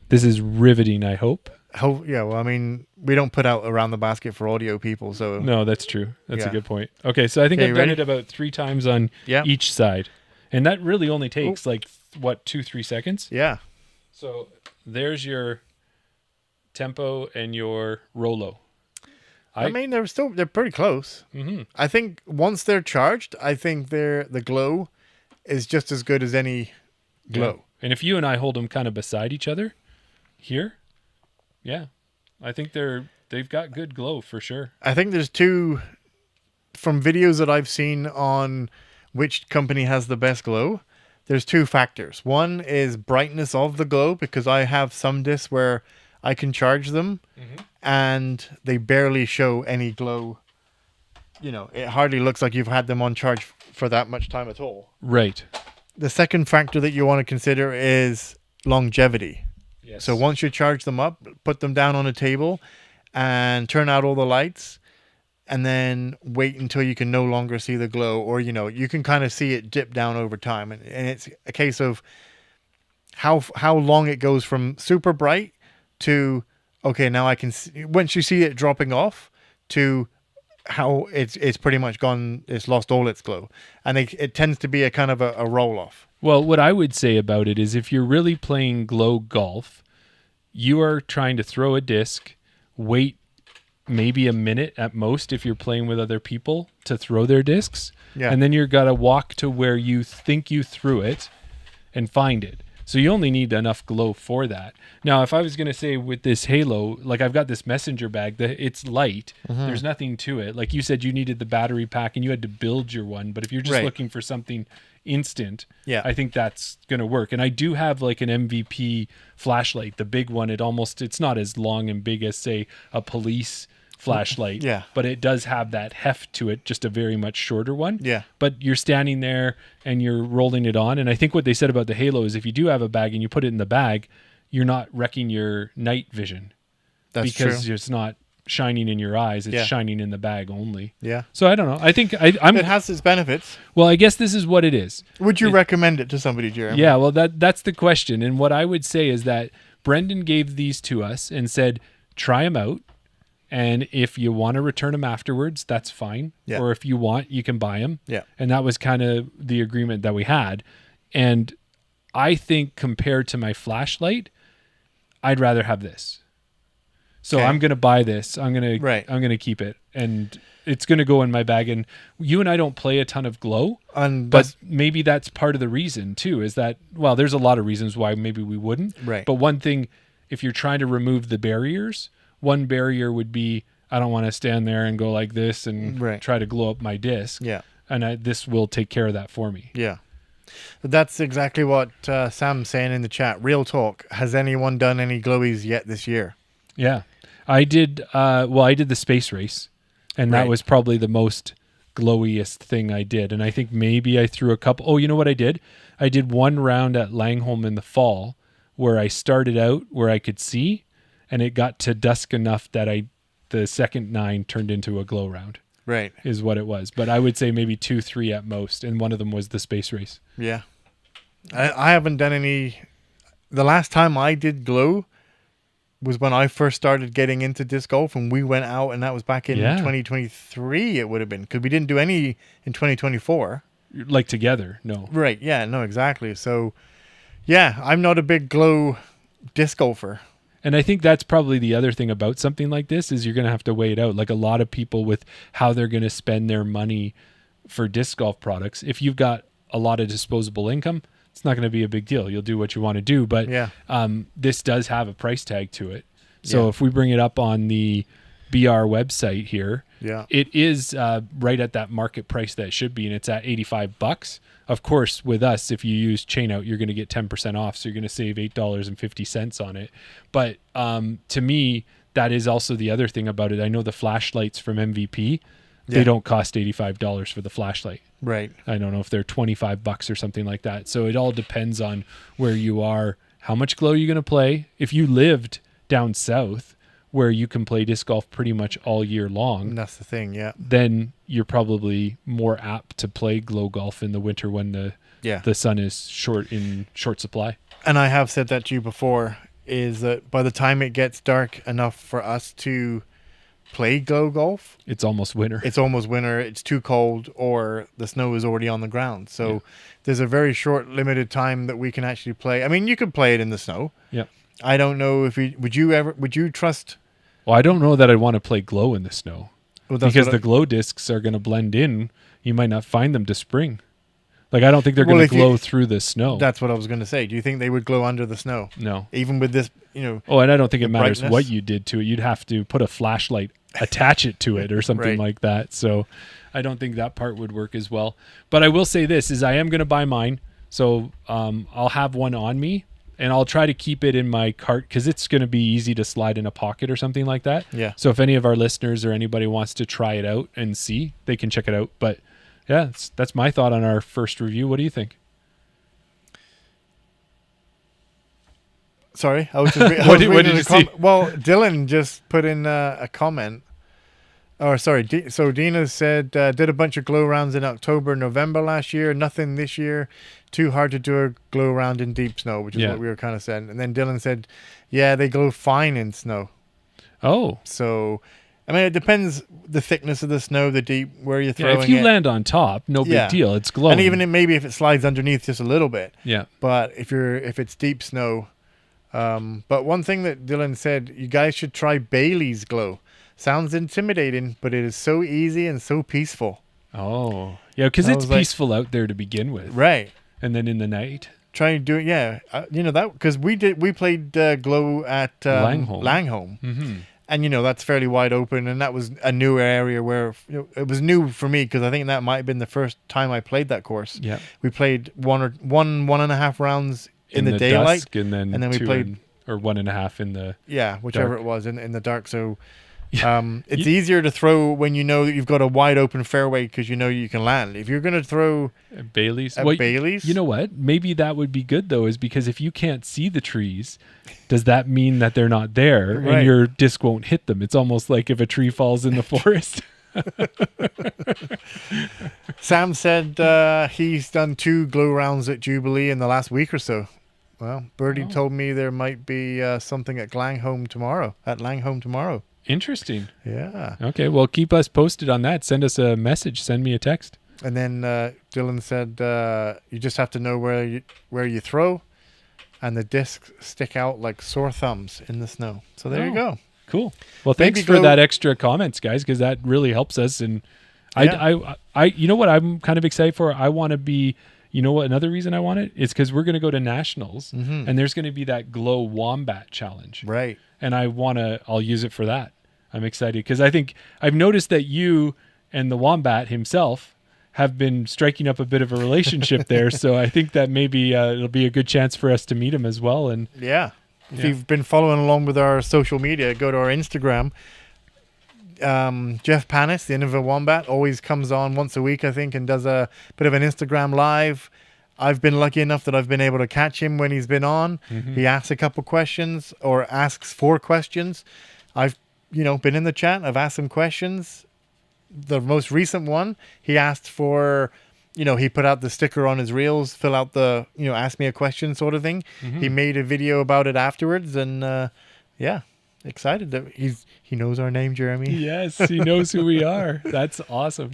This is riveting, I hope. Yeah, well, I mean, we don't put out around the basket for audio people, so... No, that's true. That's a good point. Okay, so I think I've done it about 3 times on each side. And that really only takes, 2-3 seconds? Yeah. So there's your tempo and your Rolo. I mean, they're pretty close. Mm-hmm. I think once they're charged, I think the glow is just as good as any glow. Yeah. And if you and I hold them kind of beside each other here, yeah, I think they've got good glow for sure. I think there's 2 from videos that I've seen on which company has the best glow. There's 2 factors. One is brightness of the glow, because I have some discs where I can charge them and they barely show any glow. It hardly looks like you've had them on charge for that much time at all. Right. The second factor that you want to consider is longevity. Yes. So once you charge them up, put them down on a table and turn out all the lights, and then wait until you can no longer see the glow, or you can kind of see it dip down over time, and it's a case of how long it goes from super bright to okay, now I can see, once you see it dropping off, to how it's pretty much gone, it's lost all its glow, and it tends to be a kind of a roll off. Well, what I would say about it is if you're really playing glow golf, you are trying to throw a disc, wait maybe a minute at most if you're playing with other people to throw their discs, and then you're got to walk to where you think you threw it and find it. So you only need enough glow for that. Now, if I was going to say with this halo, like I've got this messenger bag, it's light. There's nothing to it. Like you said, you needed the battery pack and you had to build your one. But if you're just looking for something instant, I think that's going to work. And I do have like an MVP flashlight, the big one. It's not as long and big as, say, a police flashlight, but it does have that heft to it, just a very much shorter one. But you're standing there and you're rolling it on, and I think what they said about the halo is if you do have a bag and you put it in the bag, you're not wrecking your night vision. That's because true. It's not shining in your eyes, it's shining in the bag only. So I don't know, I think I'm it has its benefits. Well, I guess this is what it is. Would you recommend it to somebody, Jeremy? Yeah, well that's the question. And what I would say is that Brendan gave these to us and said try them out, and if you want to return them afterwards, that's fine. Or if you want, you can buy them. And that was kind of the agreement that we had. And I think compared to my flashlight, I'd rather have this. So I'm going to buy this. I'm going to keep it, and it's going to go in my bag. And you and I don't play a ton of glow, but maybe that's part of the reason too, is that, well, there's a lot of reasons why maybe we wouldn't. But one thing, if you're trying to remove the barriers, one barrier would be I don't want to stand there and go like this and try to glow up my disc. And this will take care of that for me. That's exactly what Sam's saying in the chat. Real talk. Has anyone done any glowies yet this year? I did. I did the space race, and that was probably the most glowiest thing I did. And I think maybe I threw a couple. Oh, you know what I did? I did one round at Langholm in the fall where I started out where I could see, and it got to dusk enough that the second 9 turned into a glow round. Is what it was. But I would say maybe 2, 3 at most, and one of them was the space race. I haven't done any. The last time I did glow was when I first started getting into disc golf, and we went out, and that was back in 2023 it would have been, because we didn't do any in 2024. Like together, no. No, exactly. So, I'm not a big glow disc golfer. And I think that's probably the other thing about something like this is you're going to have to weigh it out. Like a lot of people with how they're going to spend their money for disc golf products, if you've got a lot of disposable income, it's not going to be a big deal. You'll do what you want to do. But this does have a price tag to it. So if we bring it up on the BR website here, it is right at that market price that it should be, and it's at $85. Of course, with us, if you use chain out, you're going to get 10% off, so you're going to save $8.50 on it. But to me, that is also the other thing about it. I know the flashlights from MVP, they don't cost $85 for the flashlight. I don't know if they're $25 or something like that. So it all depends on where you are, how much glow you're going to play. If you lived down south, where you can play disc golf pretty much all year long. And that's the thing, then you're probably more apt to play glow golf in the winter when the sun is short supply. And I have said that to you before, is that by the time it gets dark enough for us to play glow golf, it's almost winter. It's too cold, or the snow is already on the ground. So there's a very short, limited time that we can actually play. I mean, you could play it in the snow. I don't know if would you trust? Well, I don't know that I'd want to play glow in the snow, because the glow discs are going to blend in. You might not find them to spring. Like, I don't think they're going to glow through the snow. That's what I was going to say. Do you think they would glow under the snow? No. Even with this, Oh, and I don't think it matters what you did to it. You'd have to put a flashlight, attach it to it or something like that. So I don't think that part would work as well. But I will say this, is I am going to buy mine. So I'll have one on me. And I'll try to keep it in my cart because it's going to be easy to slide in a pocket or something like that. So if any of our listeners or anybody wants to try it out and see, they can check it out. But that's my thought on our first review. What do you think? Sorry, I was just What did you see? Well, Dylan just put in a comment. Oh, sorry. So Dina said, did a bunch of glow rounds in October, November last year. Nothing this year. Too hard to do a glow round in deep snow, which is what we were kind of saying. And then Dylan said, yeah, they glow fine in snow. Oh. So, I mean, it depends the thickness of the snow, the deep, where you're throwing it. If you land on top, no big deal. It's glowing. And even maybe if it slides underneath just a little bit. Yeah. But if it's deep snow. But one thing that Dylan said, you guys should try Bailey's glow. Sounds intimidating, but it is so easy and so peaceful. Oh. Yeah, because it's peaceful out there to begin with. Right. And then in the night. Try and do it, yeah. That because we played glow at Langholm. Mm-hmm. And, that's fairly wide open. And that was a new area where it was new for me because I think that might have been the first time I played that course. Yeah. We played one and a half rounds in the daylight. Dusk, and then we played... or 1.5 in the whichever dark. It was in the dark. So it's easier to throw when you know that you've got a wide open fairway because you know you can land. If you're going to throw Bailey's, Bailey's, you know what? Maybe that would be good though, is because if you can't see the trees, does that mean that they're not there and your disc won't hit them? It's almost like if a tree falls in the forest. Sam said he's done 2 glow rounds at Jubilee in the last week or so. Well, Birdie told me there might be something at Langholm tomorrow. Interesting. Yeah. Okay, well, keep us posted on that. Send us a message. Send me a text. And then Dylan said you just have to know where you throw, and the discs stick out like sore thumbs in the snow. So there you go. Cool. Well, thanks for that extra comments, guys, because that really helps us. And I, you know what I'm kind of excited for? I want to be. You know what? Another reason I want it is because we're going to go to nationals, and there's going to be that Glow Wombat Challenge. Right. And I'll use it for that. I'm excited because I think I've noticed that you and the Wombat himself have been striking up a bit of a relationship there. So I think that maybe it'll be a good chance for us to meet him as well. And if you've been following along with our social media, go to our Instagram. Jeff Panis, the Innova Wombat, always comes on once a week, I think, and does a bit of an Instagram live. I've been lucky enough that I've been able to catch him when he's been on. He asks a couple questions or asks 4 questions. I've, been in the chat. I've asked him questions. The most recent one, he asked for, he put out the sticker on his reels, fill out the, ask me a question sort of thing. He made a video about it afterwards, and excited that he knows our name, Jeremy. Yes, he knows who we are. That's awesome.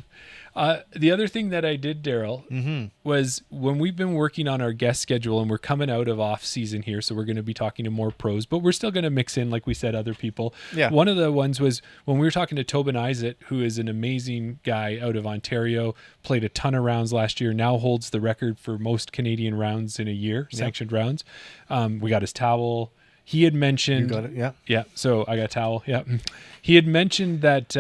The other thing that I did, Daryl, was when we've been working on our guest schedule and we're coming out of off season here, so we're going to be talking to more pros, but we're still going to mix in, like we said, other people. Yeah. One of the ones was when we were talking to Tobin Isaac, who is an amazing guy out of Ontario, played a ton of rounds last year, now holds the record for most Canadian rounds in a year, sanctioned rounds. We got his towel. He had mentioned... You got it, yeah. Yeah, so I got a towel, yeah. He had mentioned that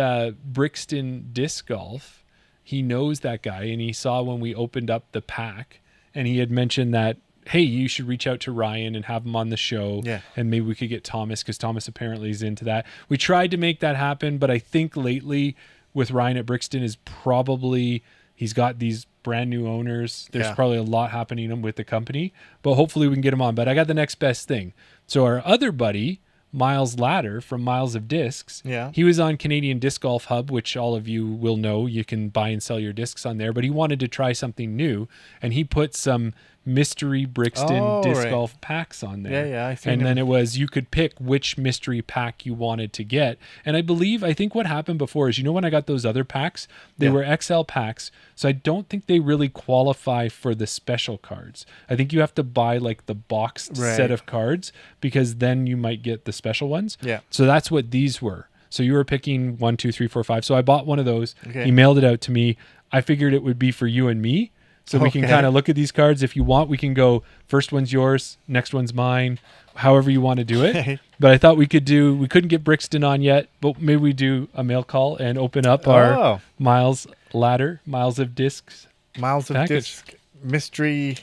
Brixton Disc Golf, he knows that guy, and he saw when we opened up the pack, and he had mentioned that, hey, you should reach out to Ryan and have him on the show, and maybe we could get Thomas, because Thomas apparently is into that. We tried to make that happen, but I think lately with Ryan at Brixton is probably... He's got these brand new owners. There's probably a lot happening with the company, but hopefully we can get him on. But I got the next best thing. So our other buddy, Miles Ladder from Miles of Discs, he was on Canadian Disc Golf Hub, which all of you will know. You can buy and sell your discs on there, but he wanted to try something new, and he put some mystery Brixton disc golf packs on there. I seen And him. then it was you could pick which mystery pack you wanted to get. And I think what happened before is, when I got those other packs, they were XL packs, so I don't think they really qualify for the special cards. I think you have to buy like the boxed set of cards, because then you might get the special ones. Yeah. So that's what these were. So you were picking 1, 2, 3, 4, 5. So I bought one of those. Okay. He mailed it out to me. I figured it would be for you and me. So we can kind of look at these cards. If you want, we can go first one's yours, next one's mine, however you want to do it. But I thought we couldn't get Brixton on yet, but maybe we do a mail call and open up our Miles Ladder, Miles of Discs. Miles of Disc mystery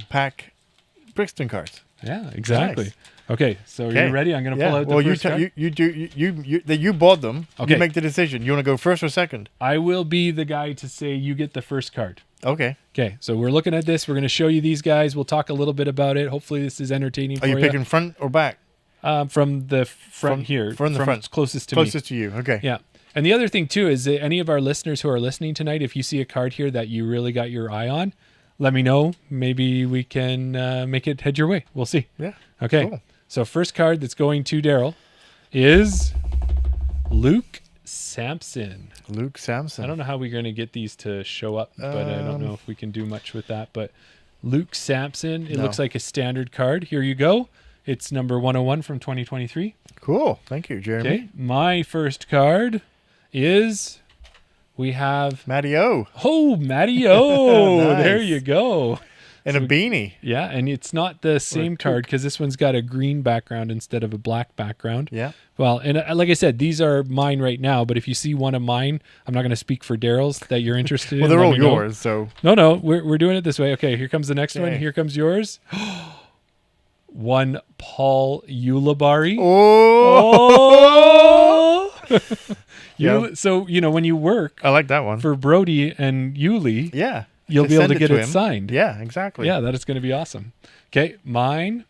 pack Brixton cards. Yeah, exactly. Nice. Okay, so are Okay. you ready? I'm going to Yeah. pull out the Well, first card. you bought them. Okay. You make the decision. You want to go first or second? I will be the guy to say you get the first card. Okay. Okay, so we're looking at this. We're going to show you these guys. We'll talk a little bit about it. Hopefully this is entertaining Are for you picking front or back? from the front here. from the front. Closest to me. Closest to you. Okay. Yeah. And the other thing too is that any of our listeners who are listening tonight, if you see a card here that you really got your eye on, let me know. Maybe we can make it head your way. We'll see. Yeah. Okay. Cool. So first card that's going to Daryl is Luke Sampson. Luke Sampson. I don't know how we're going to get these to show up, but I don't know if we can do much with that. But Luke Sampson, it No. looks like a standard card. Here you go. It's number 101 from 2023. Cool. Thank you, Jeremy. Okay. My first card is we have Matty O. Matty O. Nice. There you go. And a beanie. Yeah, and it's not the same card because this one's got a green background instead of a black background. Yeah. Well, and like I said, these are mine right now, but if you see one of mine, I'm not going to speak for Daryl's that you're interested Well, in. they're let all me know. yours, so. No, we're doing it this way. Okay, here comes the next one. Okay. Here comes yours. One Paul Ulibarri. Oh! Yeah. So, when you work I like that one. for Brody and Yuli, Yeah. you'll Just be able send to get to it him. signed. Yeah, exactly. Yeah, that is going to be awesome. Okay, mine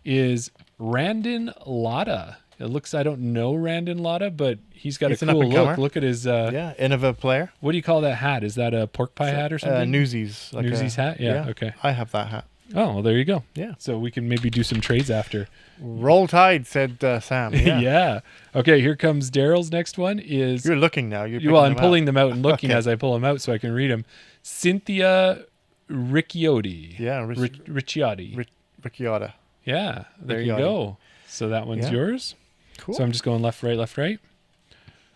is Randon Lotta. It looks, I don't know Randon Lotta, but he's got He's a an cool up-and-comer. look. Look at his, Yeah. Innova player. what do you call that hat? Is that a pork pie hat or something? Newsies. Like Newsies hat? Yeah, okay. I have that hat. Oh, well, there you go. Yeah. So we can maybe do some trades after. Roll Tide, said Sam. Yeah. Yeah. Okay, here comes Daryl's next one is, You're looking now. You're well, I'm picking them pulling them out and looking Okay. as I pull them out so I can read them. Cynthia Ricciotti. Yeah, Ricciotti. Ricciardo. Yeah, there you Ricciotti. go. So that one's Yeah. yours. Cool. So I'm just going left, right.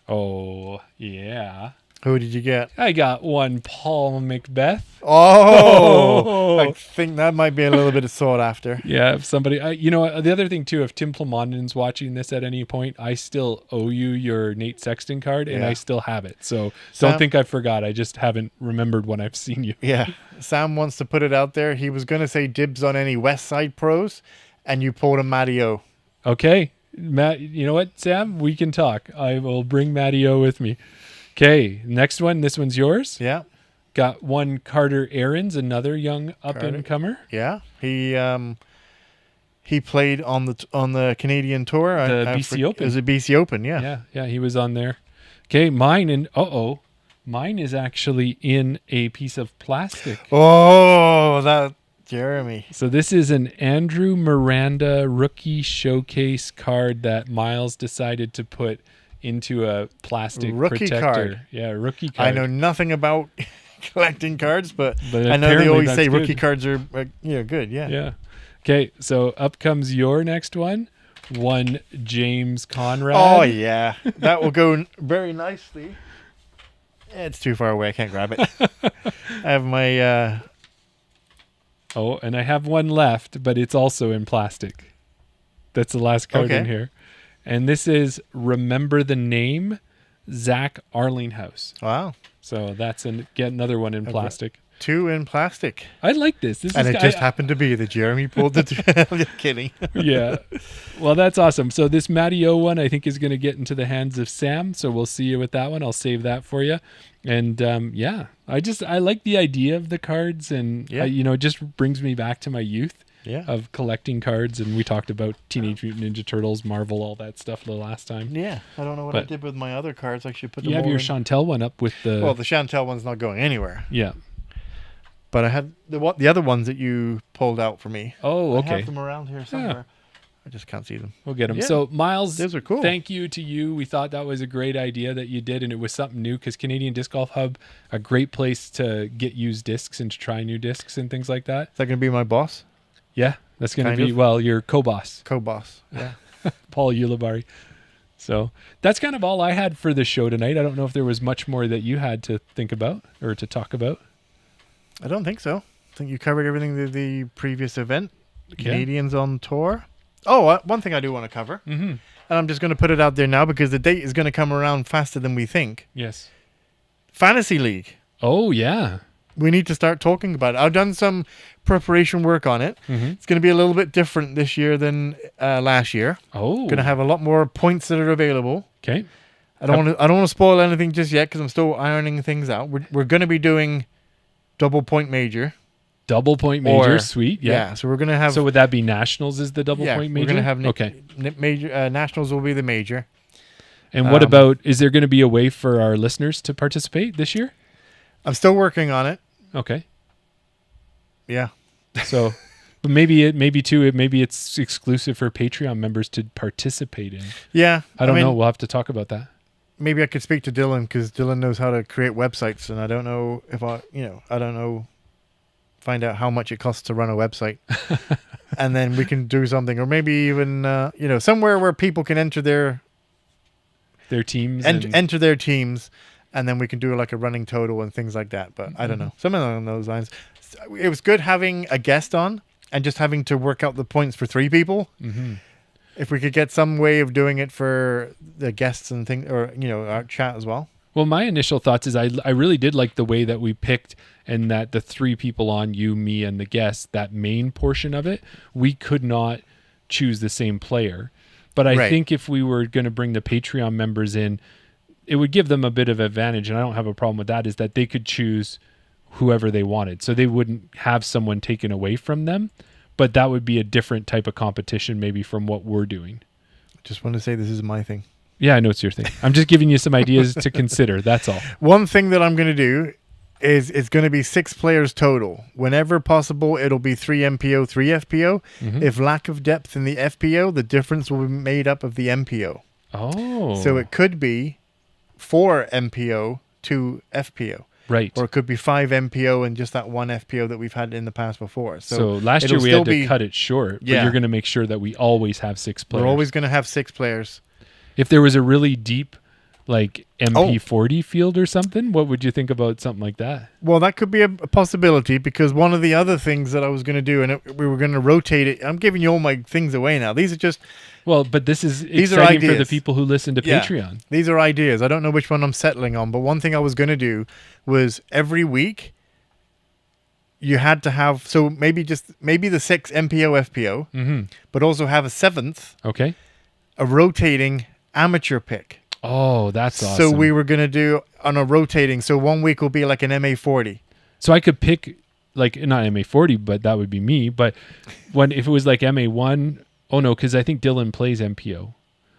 Oh, yeah. Who did you get? I got one Paul Macbeth. Oh, I think that might be a little bit of sought after. Yeah, if somebody, the other thing too, if Tim Plamondon's watching this at any point, I still owe you your Nate Sexton card and Yeah. I still have it. So Sam- don't think I forgot. I just haven't remembered when I've seen you. Yeah. Sam wants to put it out there. He was going to say dibs on any West Side pros, and you pulled a Matty O. Okay, Matt, you know what, Sam? We can talk. I will bring Matty O with me. Okay, next one. This one's yours. Yeah. Got one Carter Aarons, another young up-and-comer. Yeah. He played on the Canadian tour. The BC Open. It was a BC Open, yeah. Yeah, he was on there. Okay, mine is actually in a piece of plastic. Oh, that Jeremy. So this is an Andrew Miranda rookie showcase card that Miles decided to put into a plastic Rookie protector. card. Yeah, rookie card. I know nothing about collecting cards, but But I know they apparently always that's say good. rookie cards are good. Yeah. Yeah. Okay, so up comes your next one. One James Conrad. Oh yeah, that will go very nicely. It's too far away. I can't grab it. I have my. Oh, and I have one left, but it's also in plastic. That's the last card in Okay. here. And this is Remember the Name, Zach Arlinghouse. Wow, So that's get another one in plastic. 2 in plastic, I like this. This and is it just happened to be that Jeremy pulled the. I'm just kidding. Yeah. Well, that's awesome. So this Matty O one, I think, is going to get into the hands of Sam. So we'll see you with that one. I'll save that for you. And yeah, I like the idea of the cards, and Yeah. it just brings me back to my youth Yeah. of collecting cards. And we talked about Teenage Mutant Ninja Turtles, Marvel, all that stuff the last time. Yeah, I don't know what I But- did with my other cards. I should put them You have all your in. Chantel one up with the. Well, the Chantel one's not going anywhere. Yeah. But I had the other ones that you pulled out for me. Oh, I okay. have them around here somewhere. I just can't see them. We'll get them. Yeah. So, Miles, Those are cool. thank you to you. We thought that was a great idea that you did, and it was something new because Canadian Disc Golf Hub, a great place to get used discs and to try new discs and things like that. Is that going to be my boss? Yeah, that's going Kind to be, of. well, your co-boss, Co-boss. Yeah. Paul Ulibarri. So that's kind of all I had for the show tonight. I don't know if there was much more that you had to think about or to talk about. I don't think so. I think you covered everything to the previous event. The Canadians on tour. Oh, one thing I do want to cover, Mm-hmm. and I'm just going to put it out there now because the date is going to come around faster than we think. Yes. Fantasy League. Oh, yeah. we need to start talking about it. I've done some preparation work on it. It's going to be a little bit different this year than last year. Oh. Going to have a lot more points that are available. Okay. I don't want to spoil anything just yet because I'm still ironing things out. We're going to be doing double point major. Double point major, sweet. Yeah. So we're going to have. So would that be nationals? Is the double point major? We're going to have okay. Major nationals will be the major. And what about? Is there going to be a way for our listeners to participate this year? I'm still working on it. Okay. Yeah. So, but maybe it's exclusive for Patreon members to participate in. Yeah. I don't know. We'll have to talk about that. Maybe I could speak to Dylan because Dylan knows how to create websites, and I don't know if I don't know. Find out how much it costs to run a website, and then we can do something, or maybe even somewhere where people can enter their teams enter their teams, and then we can do like a running total and things like that. But I don't know, something along those lines. It was good having a guest on and just having to work out the points for 3 people. If we could get some way of doing it for the guests and things, or our chat as well. Well, my initial thoughts is I really did like the way that we picked, and that the 3 people on, you, me, and the guests, that main portion of it, we could not choose the same player. But I think if we were going to bring the Patreon members in, it would give them a bit of advantage, and I don't have a problem with that, is that they could choose whoever they wanted. So they wouldn't have someone taken away from them, but that would be a different type of competition maybe from what we're doing. Just want to say this is my thing. Yeah, I know it's your thing. I'm just giving you some ideas to consider. That's all. One thing that I'm going to do is it's going to be 6 players total. Whenever possible, it'll be 3 MPO, 3 FPO. If lack of depth in the FPO, the difference will be made up of the MPO. Oh. So it could be 4 MPO, 2 FPO. Right. Or it could be 5 MPO and just that 1 FPO that we've had in the past before. So last year we had to cut it short, but you're going to make sure that we always have 6 players. We're always going to have 6 players. If there was a really deep, like MP40 field or something, what would you think about something like that? Well, that could be a possibility, because one of the other things that I was going to do, and we were going to rotate it. I'm giving you all my things away now. These are just... Well, but this is exciting for the people who listen to Patreon. These are ideas. I don't know which one I'm settling on, but one thing I was going to do was every week you had to have... So maybe the 6 MPO, FPO, but also have a 7th. Okay. A rotating amateur pick. Oh, that's awesome. So we were going to do on a rotating. So one week will be like an MA40. So I could pick, like, not MA40, but that would be me. But if it was like MA1, oh no, because I think Dylan plays MPO.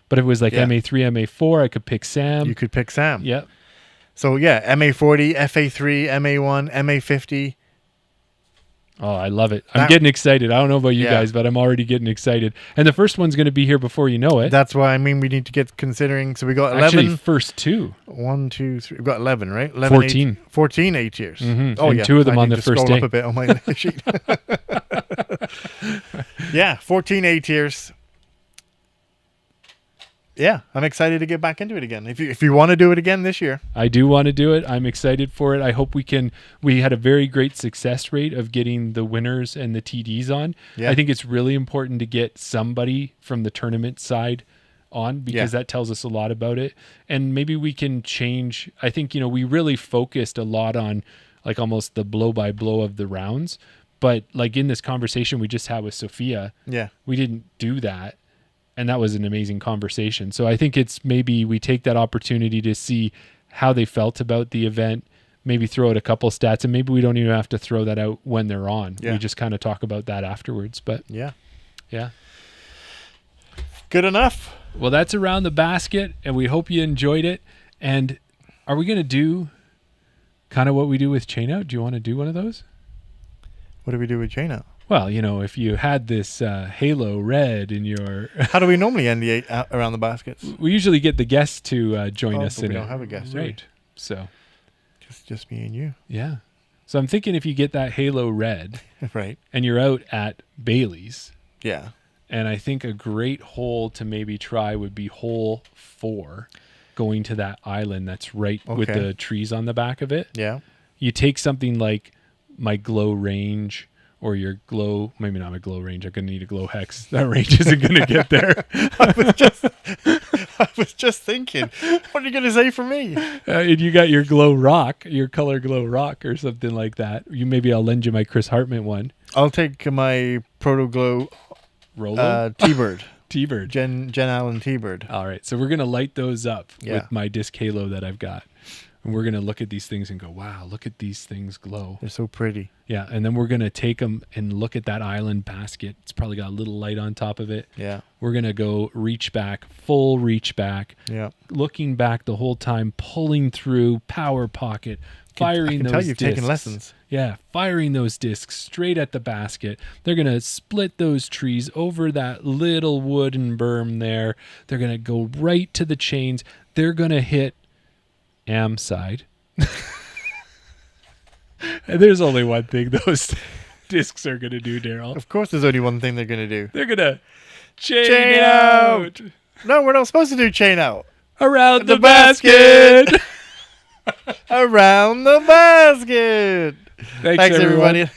But if it was like MA3, MA4, I could pick Sam. You could pick Sam. Yep. So yeah, MA40, FA3, MA1, MA50. Oh, I love it. I'm getting excited. I don't know about you guys, but I'm already getting excited. And the first one's going to be here before you know it. That's why, we need to get considering. So we got 11. Actually, first 2. 1, 2, 3. We've got 11, right? 11, 14. 14 8 tiers. Oh, and 2 of them on the first day. Up a bit on my sheet. Yeah, 14 8 tiers. Yeah, I'm excited to get back into it again. If you want to do it again this year. I do want to do it. I'm excited for it. I hope we can. We had a very great success rate of getting the winners and the TDs on. Yeah. I think it's really important to get somebody from the tournament side on, because that tells us a lot about it. And maybe we can change. I think, we really focused a lot on like almost the blow by blow of the rounds. But like in this conversation we just had with Sofia, we didn't do that. And that was an amazing conversation. So I think it's maybe we take that opportunity to see how they felt about the event, maybe throw out a couple stats, and maybe we don't even have to throw that out when they're on. We just kind of talk about that afterwards. But yeah. Good enough. Well, that's Around the Basket, and we hope you enjoyed it. And are we going to do kind of what we do with Chain Out? Do you want to do one of those? What do we do with Chain Out? Well, if you had this halo red in your... How do we normally end the Around the Baskets? We usually get the guests to join us in it. We don't have a guest, right? So, just me and you. Yeah. So I'm thinking if you get that halo red, right, and you're out at Bailey's, and I think a great hole to maybe try would be hole 4, going to that island that's right with the trees on the back of it. Yeah. You take something like my Glow Range or your glow, maybe not a glow range. I'm going to need a glow hex. That range isn't going to get there. I was just thinking, what are you going to say for me? And you got your glow rock, your color glow rock or something like that. Maybe I'll lend you my Chris Hartman one. I'll take my Proto Glow Rolo? T-Bird. T-Bird. Jen Allen T-Bird. All right. So we're going to light those up Yeah. with my disc halo that I've got. And we're going to look at these things and go, wow, look at these things glow. They're so pretty. Yeah. And then we're going to take them and look at that island basket. It's probably got a little light on top of it. Yeah. We're going to go reach back, full reach back, Yeah. looking back the whole time, pulling through, power pocket, firing I can those tell you've discs. taken lessons. Yeah, firing those discs straight at the basket. They're going to split those trees over that little wooden berm there. They're going to go right to the chains. They're going to hit am side. And there's only one thing those discs are going to do, Daryl. Of course, there's only one thing they're going to do. They're going to chain Chain out No, we're not supposed to do chain out. around the The basket. Around the basket. Thanks Thanks everyone. everybody.